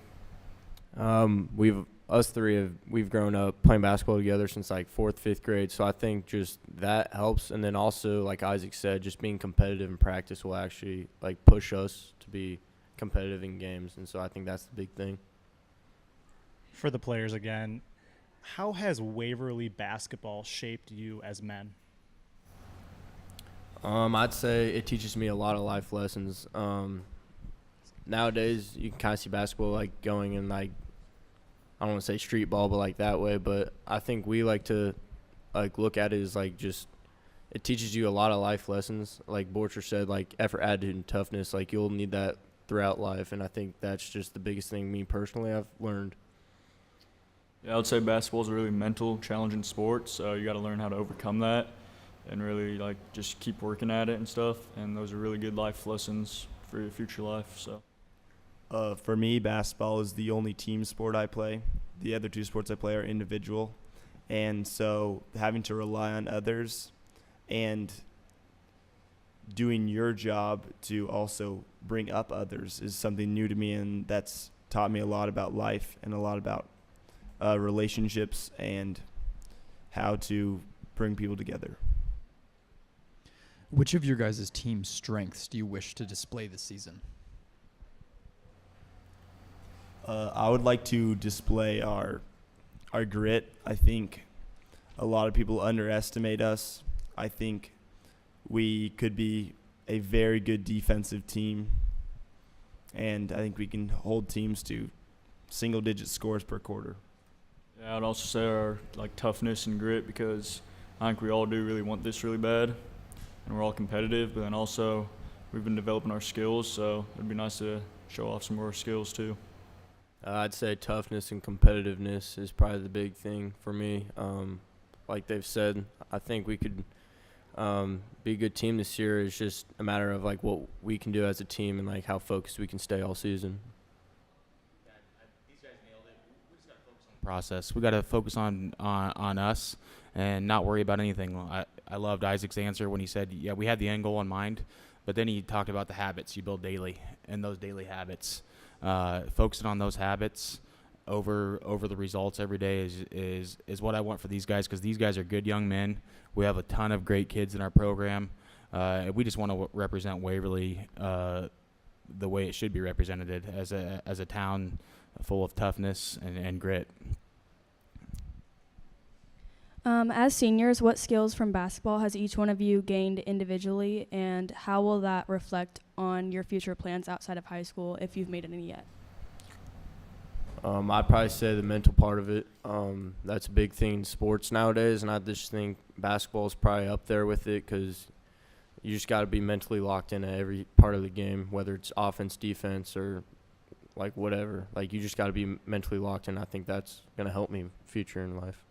[SPEAKER 6] We've grown up playing basketball together since 4th, 5th grade, so I think just that helps. And then also, like Isaac said, just being competitive in practice will actually push us to be competitive in games, and so I think that's the big thing.
[SPEAKER 14] For the players again, how has Waverly basketball shaped you as men?
[SPEAKER 6] I'd say it teaches me a lot of life lessons. Nowadays, you can kind of see basketball like going in like, I don't want to say street ball, but like that way. But I think we like to like look at it as like just it teaches you a lot of life lessons. Like Borcher said, like effort, attitude, and toughness. Like you'll need that throughout life, and I think that's just the biggest thing me personally I've learned.
[SPEAKER 12] Yeah, I would say basketball is a really mental, challenging sport, so you got to learn how to overcome that and really like just keep working at it and stuff. And those are really good life lessons for your future life. So,
[SPEAKER 8] for me, basketball is the only team sport I play. The other two sports I play are individual, and so having to rely on others and doing your job to also bring up others is something new to me, and that's taught me a lot about life and a lot about relationships and how to bring people together.
[SPEAKER 9] Which of your guys' team strengths do you wish to display this season?
[SPEAKER 8] I would like to display our grit. I think a lot of people underestimate us. I think we could be a very good defensive team, and I think we can hold teams to single-digit scores per quarter.
[SPEAKER 12] yeah, I'd also say our like toughness and grit, because I think we all do really want this really bad, and we're all competitive. But then also we've been developing our skills, so it'd be nice to show off some more skills too.
[SPEAKER 6] I'd say toughness and competitiveness is probably the big thing for me. Like they've said, I think we could be a good team this year. It's just a matter of like what we can do as a team and like how focused we can stay all season.
[SPEAKER 7] These guys nailed it. We just got to focus on the process. We got to focus on us and not worry about anything. I loved Isaac's answer when he said, yeah, we had the end goal in mind, but then he talked about the habits you build daily, and those daily habits. Focusing on those habits over the results every day is what I want for these guys, because these guys are good young men. We have a ton of great kids in our program. We just want to represent Waverly the way it should be represented, as a town full of toughness and grit.
[SPEAKER 11] As seniors, what skills from basketball has each one of you gained individually, and how will that reflect on your future plans outside of high school, if you've made any yet?
[SPEAKER 6] I'd probably say the mental part of it. That's a big thing in sports nowadays, and I just think basketball is probably up there with it, because you just got to be mentally locked in at every part of the game, whether it's offense, defense, or like whatever. Like you just got to be mentally locked in. I think that's going to help me future in life.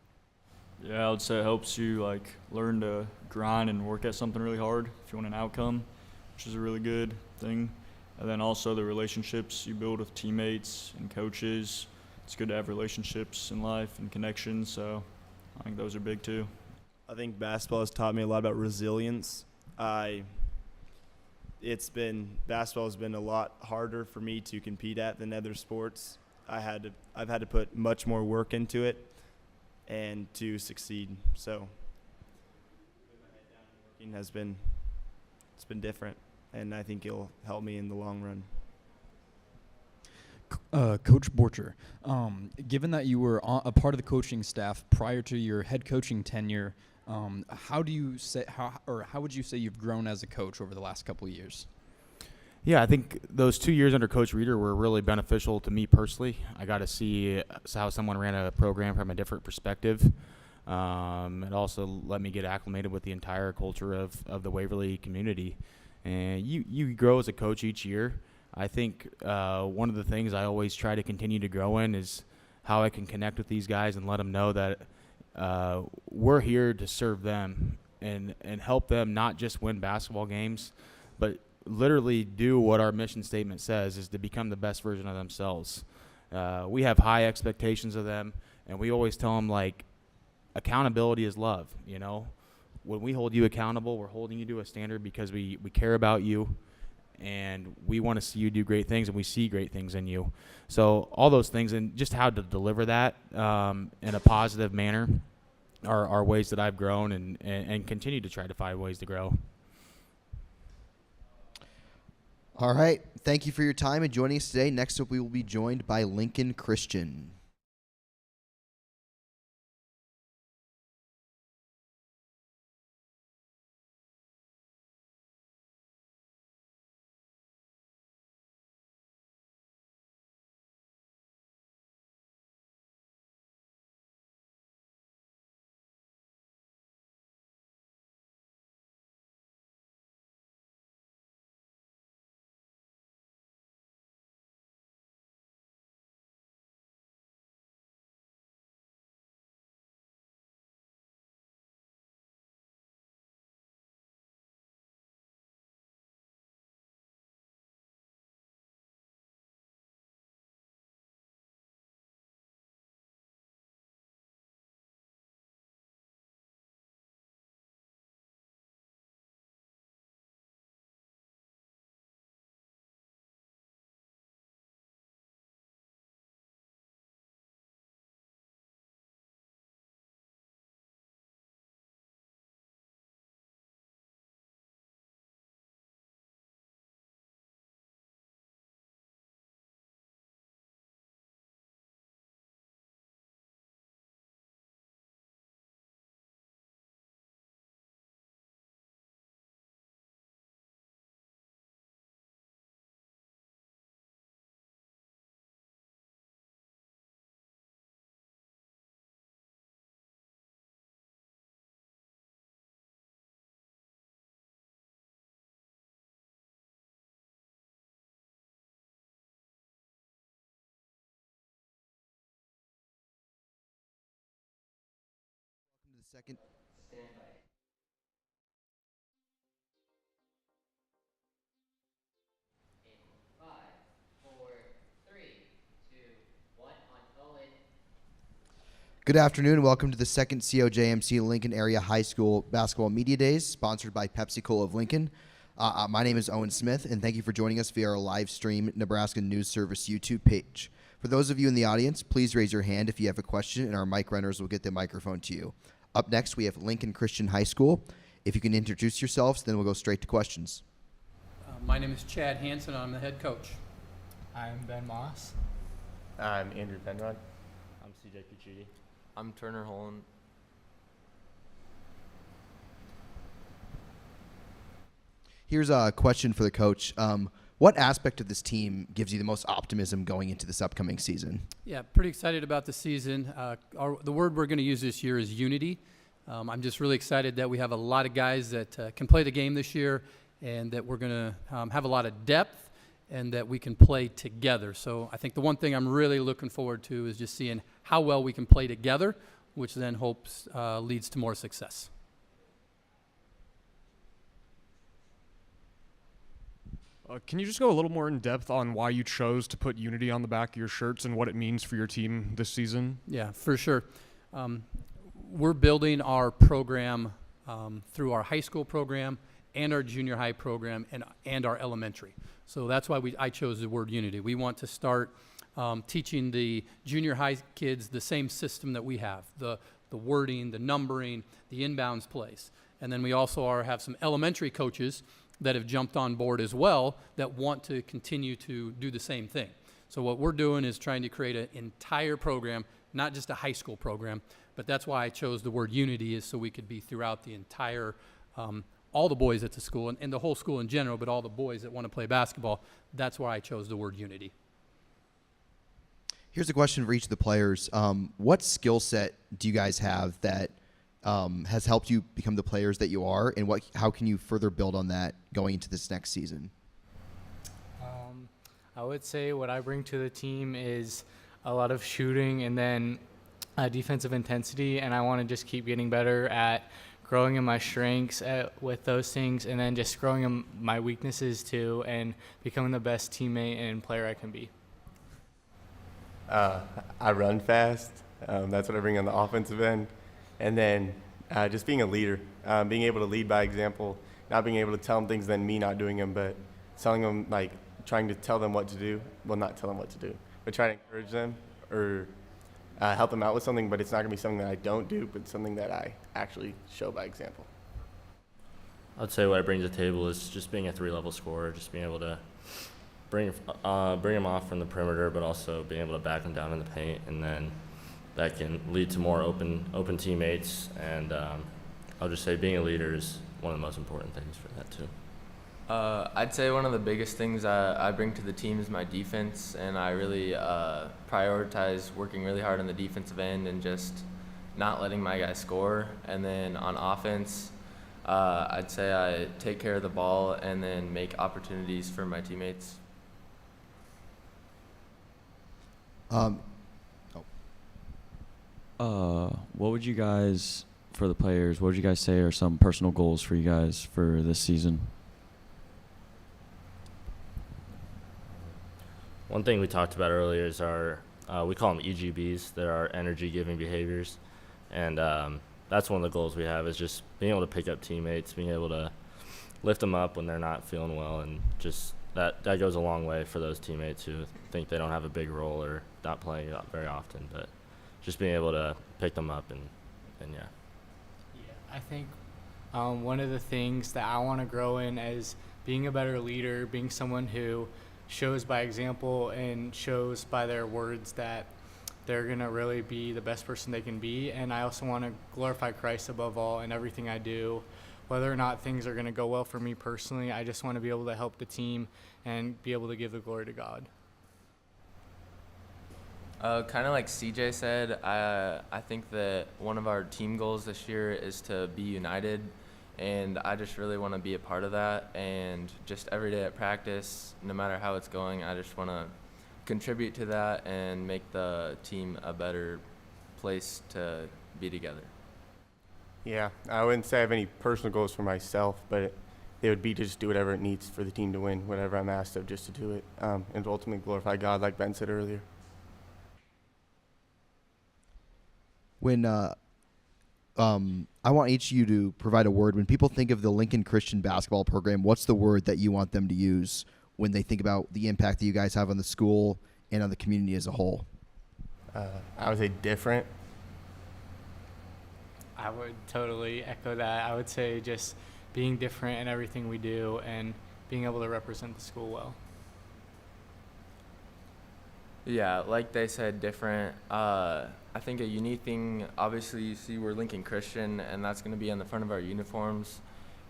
[SPEAKER 12] Yeah, I would say it helps you like learn to grind and work at something really hard if you want an outcome, which is a really good thing. And then also the relationships you build with teammates and coaches. It's good to have relationships in life and connections, so I think those are big too.
[SPEAKER 8] I think basketball has taught me a lot about resilience. Basketball has been a lot harder for me to compete at than other sports. I've had to put much more work into it and to succeed. So working it's been different, and I think it'll help me in the long run.
[SPEAKER 9] Coach Borcher, given that you were a part of the coaching staff prior to your head coaching tenure, how would you say you've grown as a coach over the last couple of years?
[SPEAKER 7] Yeah, I think those 2 years under Coach Reeder were really beneficial to me personally. I got to see how someone ran a program from a different perspective. It also let me get acclimated with the entire culture of the Waverly community. And you grow as a coach each year. I think one of the things I always try to continue to grow in is how I can connect with these guys and let them know that we're here to serve them and help them not just win basketball games, but literally do what our mission statement says, is to become the best version of themselves. We have high expectations of them, and we always tell them, like, accountability is love, you know? When we hold you accountable, we're holding you to a standard because we care about you, and we want to see you do great things, and we see great things in you. So all those things, and just how to deliver that in a positive manner are ways that I've grown and continue to try to find ways to grow.
[SPEAKER 17] All right. Thank you for your time and joining us today. Next up, we will be joined by Lincoln Christian. second. Good afternoon and welcome to the second COJMC Lincoln Area High School Basketball Media Days, sponsored by Pepsi Cola of Lincoln. My name is Owen Smith, and thank you for joining us via our live stream Nebraska News Service YouTube page. For those of you in the audience, please raise your hand if you have a question, and our mic runners will get the microphone to you. Up next, we have Lincoln Christian High School. If you can introduce yourselves, then we'll go straight to questions.
[SPEAKER 10] My name is Chad Hansen. I'm the head coach.
[SPEAKER 15] I'm Ben Moss.
[SPEAKER 18] I'm Andrew Penrod.
[SPEAKER 22] I'm CJ Cuccitti.
[SPEAKER 24] I'm Turner Holland.
[SPEAKER 17] Here's a question for the coach. What aspect of this team gives you the most optimism going into this upcoming season?
[SPEAKER 10] Yeah, pretty excited about the season. The word we're going to use this year is unity. I'm just really excited that we have a lot of guys that can play the game this year, and that we're going to have a lot of depth, and that we can play together. So I think the one thing I'm really looking forward to is just seeing how well we can play together, which then hopes leads to more success.
[SPEAKER 18] Can you just go a little more in depth on why you chose to put unity on the back of your shirts and what it means for your team this season?
[SPEAKER 10] Yeah, for sure. We're building our program through our high school program and our junior high program and our elementary. So that's why I chose the word unity. We want to start teaching the junior high kids the same system that we have, the wording, the numbering, the inbounds plays. And then we also have some elementary coaches that have jumped on board as well that want to continue to do the same thing. So what we're doing is trying to create an entire program, not just a high school program, but that's why I chose the word unity, is so we could be throughout the entire, all the boys at the school and the whole school in general, but all the boys that want to play basketball. That's why I chose the word unity.
[SPEAKER 17] Here's a question for each of the players. What skill set do you guys have that has helped you become the players that you are, and how can you further build on that going into this next season?
[SPEAKER 15] I would say what I bring to the team is a lot of shooting and then defensive intensity, and I want to just keep getting better at growing in my strengths with those things, and then just growing in my weaknesses too, and becoming the best teammate and player I can be.
[SPEAKER 18] I run fast. That's what I bring on the offensive end. And then just being a leader, being able to lead by example, not being able to tell them things then me not doing them, but telling them, like, trying to tell them what to do. Well, not tell them what to do, but try to encourage them or help them out with something, but it's not going to be something that I don't do, but something that I actually show by example.
[SPEAKER 22] I'd say what I bring to the table is just being a three-level scorer, just being able to bring them off from the perimeter, but also being able to back them down in the paint, and then that can lead to more open teammates. And I'll just say being a leader is one of the most important things for that too.
[SPEAKER 24] I'd say one of the biggest things I bring to the team is my defense, and I really prioritize working really hard on the defensive end and just not letting my guys score. And then on offense, I'd say I take care of the ball and then make opportunities for my teammates.
[SPEAKER 25] What would you guys, for the players, what would you guys say are some personal goals for you guys for this season?
[SPEAKER 22] One thing we talked about earlier is we call them EGBs. They're our energy-giving behaviors. And that's one of the goals we have, is just being able to pick up teammates, being able to lift them up when they're not feeling well, and just that goes a long way for those teammates who think they don't have a big role or not playing very often. But just being able to pick them up and yeah.
[SPEAKER 15] Yeah, I think one of the things that I want to grow in is being a better leader, being someone who shows by example and shows by their words that they're going to really be the best person they can be. And I also want to glorify Christ above all in everything I do. Whether or not things are going to go well for me personally, I just want to be able to help the team and be able to give the glory to God.
[SPEAKER 24] Kind of like CJ said, I think that one of our team goals this year is to be united, and I just really want to be a part of that. And just every day at practice, no matter how it's going, I just want to contribute to that and make the team a better place to be together.
[SPEAKER 18] Yeah, I wouldn't say I have any personal goals for myself, but they would be to just do whatever it needs for the team to win, whatever I'm asked of, just to do it, and ultimately glorify God, like Ben said earlier.
[SPEAKER 17] When I want each of you to provide a word. When people think of the Lincoln Christian basketball program, what's the word that you want them to use when they think about the impact that you guys have on the school and on the community as a whole?
[SPEAKER 18] I would say different.
[SPEAKER 15] I would totally echo that. I would say just being different in everything we do and being able to represent the school well.
[SPEAKER 24] Yeah, like they said, different. I think a unique thing, obviously you see we're Lincoln Christian, and that's going to be on the front of our uniforms.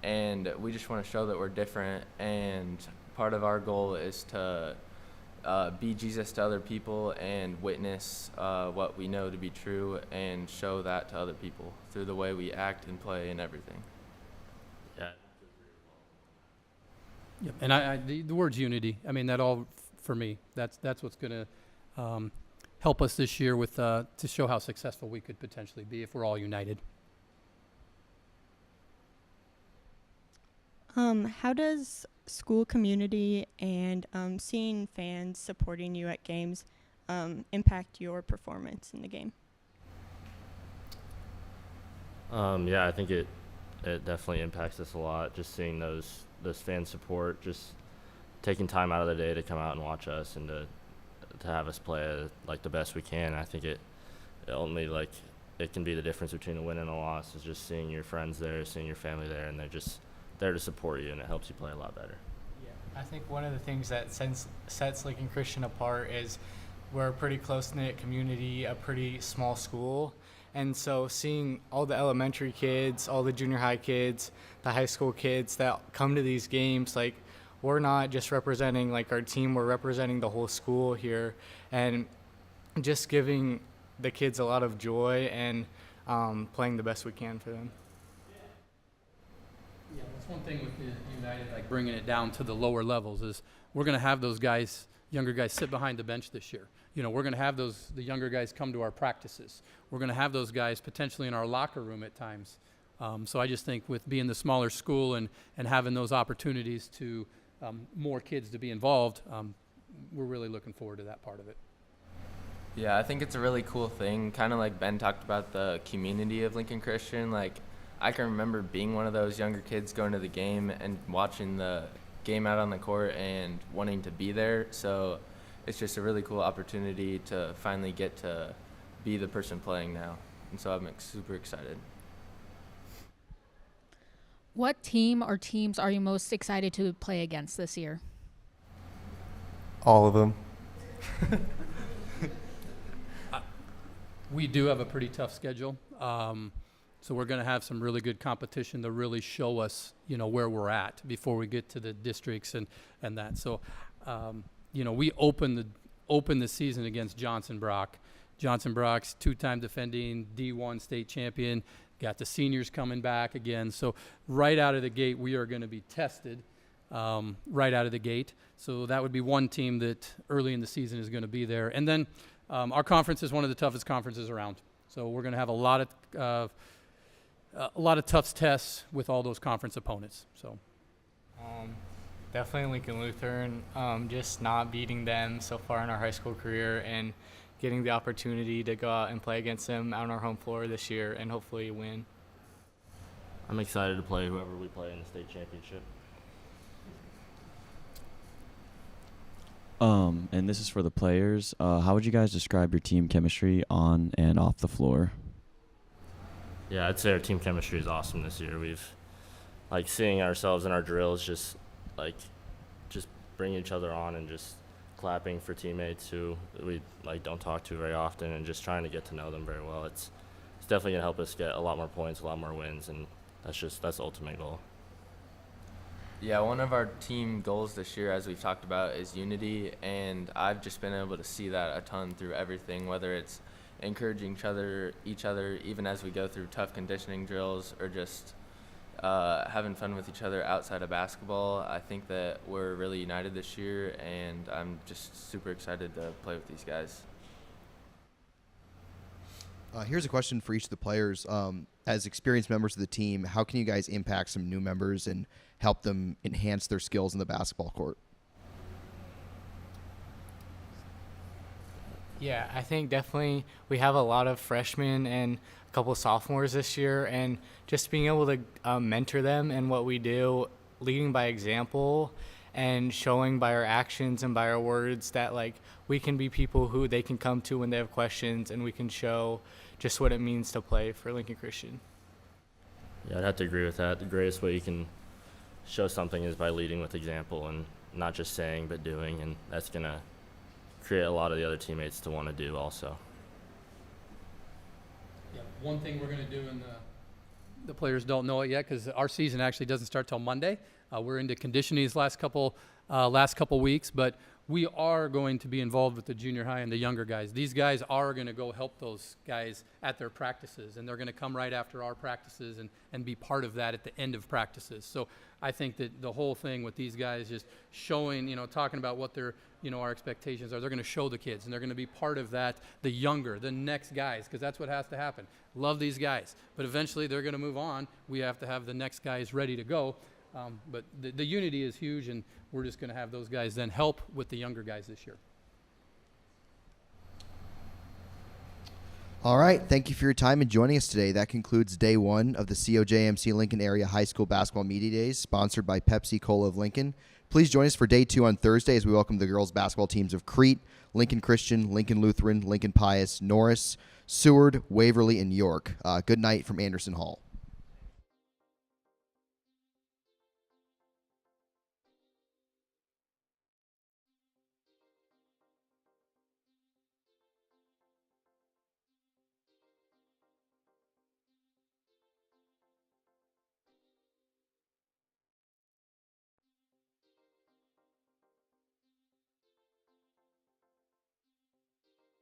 [SPEAKER 24] And we just want to show that we're different. And part of our goal is to be Jesus to other people and witness what we know to be true and show that to other people through the way we act and play and everything.
[SPEAKER 22] Yeah.
[SPEAKER 10] Yep. And the word's unity. I mean, that all for me. That's what's going to help us this year with to show how successful we could potentially be if we're all united.
[SPEAKER 4] How does school community and seeing fans supporting you at games impact your performance in the game?
[SPEAKER 22] Yeah, I think it definitely impacts us a lot. Just seeing those fan support, just taking time out of the day to come out and watch us and to have us play like the best we can. I think it only like it can be the difference between a win and a loss is just seeing your friends there, seeing your family there, and they're just there to support you, and it helps you play a lot better.
[SPEAKER 15] Yeah, I think one of the things that sets Lincoln Christian apart is we're a pretty close-knit community, a pretty small school. And so seeing all the elementary kids, all the junior high kids, the high school kids that come to these games, like we're not just representing like our team, we're representing the whole school here, and just giving the kids a lot of joy and playing the best we can for them.
[SPEAKER 10] Yeah, that's one thing with the United, like bringing it down to the lower levels is we're going to have those guys, younger guys, sit behind the bench this year. You know, we're going to have the younger guys come to our practices. We're going to have those guys potentially in our locker room at times. So I just think with being the smaller school and having those opportunities to more kids to be involved, we're really looking forward to that part of it.
[SPEAKER 24] Yeah, I think it's a really cool thing, kind of like Ben talked about the community of Lincoln Christian. Like, I can remember being one of those younger kids going to the game and watching the game out on the court and wanting to be there. So it's just a really cool opportunity to finally get to be the person playing now. And so I'm super excited.
[SPEAKER 3] What team or teams are you most excited to play against this year?
[SPEAKER 18] All of them.
[SPEAKER 10] We do have a pretty tough schedule. So we're going to have some really good competition to really show us, you know, where we're at before we get to the districts and that. So, you know, we open the season against Johnson Brock. Johnson Brock's two-time defending D1 state champion. Got the seniors coming back again. So right out of the gate, we are going to be tested right out of the gate. So that would be one team that early in the season is going to be there. And then our conference is one of the toughest conferences around. So we're going to have a lot of tough tests with all those conference opponents. So
[SPEAKER 15] definitely Lincoln Lutheran, just not beating them so far in our high school career and getting the opportunity to go out and play against them on our home floor this year and hopefully win.
[SPEAKER 22] I'm excited to play whoever we play in the state championship.
[SPEAKER 25] And this is for the players. How would you guys describe your team chemistry on and off the floor?
[SPEAKER 22] Yeah, I'd say our team chemistry is awesome this year. We've, like, seeing ourselves in our drills, just bring each other on and just clapping for teammates who we, like, don't talk to very often and just trying to get to know them very well. It's definitely going to help us get a lot more points, a lot more wins, and that's the ultimate goal.
[SPEAKER 24] Yeah, one of our team goals this year, as we've talked about, is unity, and I've just been able to see that a ton through everything, whether it's encouraging each other even as we go through tough conditioning drills or just having fun with each other outside of basketball. I think that we're really united this year, and I'm just super excited to play with these guys.
[SPEAKER 17] Here's a question for each of the players. As experienced members of the team, how can you guys impact some new members and help them enhance their skills in the basketball court?
[SPEAKER 15] Yeah, I think definitely we have a lot of freshmen and a couple of sophomores this year, and just being able to mentor them in what we do, leading by example and showing by our actions and by our words that like we can be people who they can come to when they have questions, and we can show just what it means to play for Lincoln Christian.
[SPEAKER 22] Yeah, I'd have to agree with that. The greatest way you can show something is by leading with example and not just saying but doing, and that's going to create a lot of the other teammates to want to do also.
[SPEAKER 10] Yeah, one thing we're going to do, and the players don't know it yet because our season actually doesn't start till Monday. We're into conditioning these last couple weeks, but we are going to be involved with the junior high and the younger guys. These guys are going to go help those guys at their practices, and they're going to come right after our practices and be part of that at the end of practices. So I think that the whole thing with these guys just showing, talking about what their, our expectations are, they're going to show the kids, and they're going to be part of that, the next guys, because that's what has to happen. Love these guys, but eventually they're going to move on. We have to have the next guys ready to go. But the unity is huge, and we're just going to have those guys then help with the younger guys this year.
[SPEAKER 17] All right. Thank you for your time and joining us today. That concludes day one of the COJMC Lincoln Area High School Basketball Media Days, sponsored by Pepsi Cola of Lincoln. Please join us for day two on Thursday as we welcome the girls basketball teams of Crete, Lincoln Christian, Lincoln Lutheran, Lincoln Pius, Norris, Seward, Waverly, and York. Good night from Anderson Hall.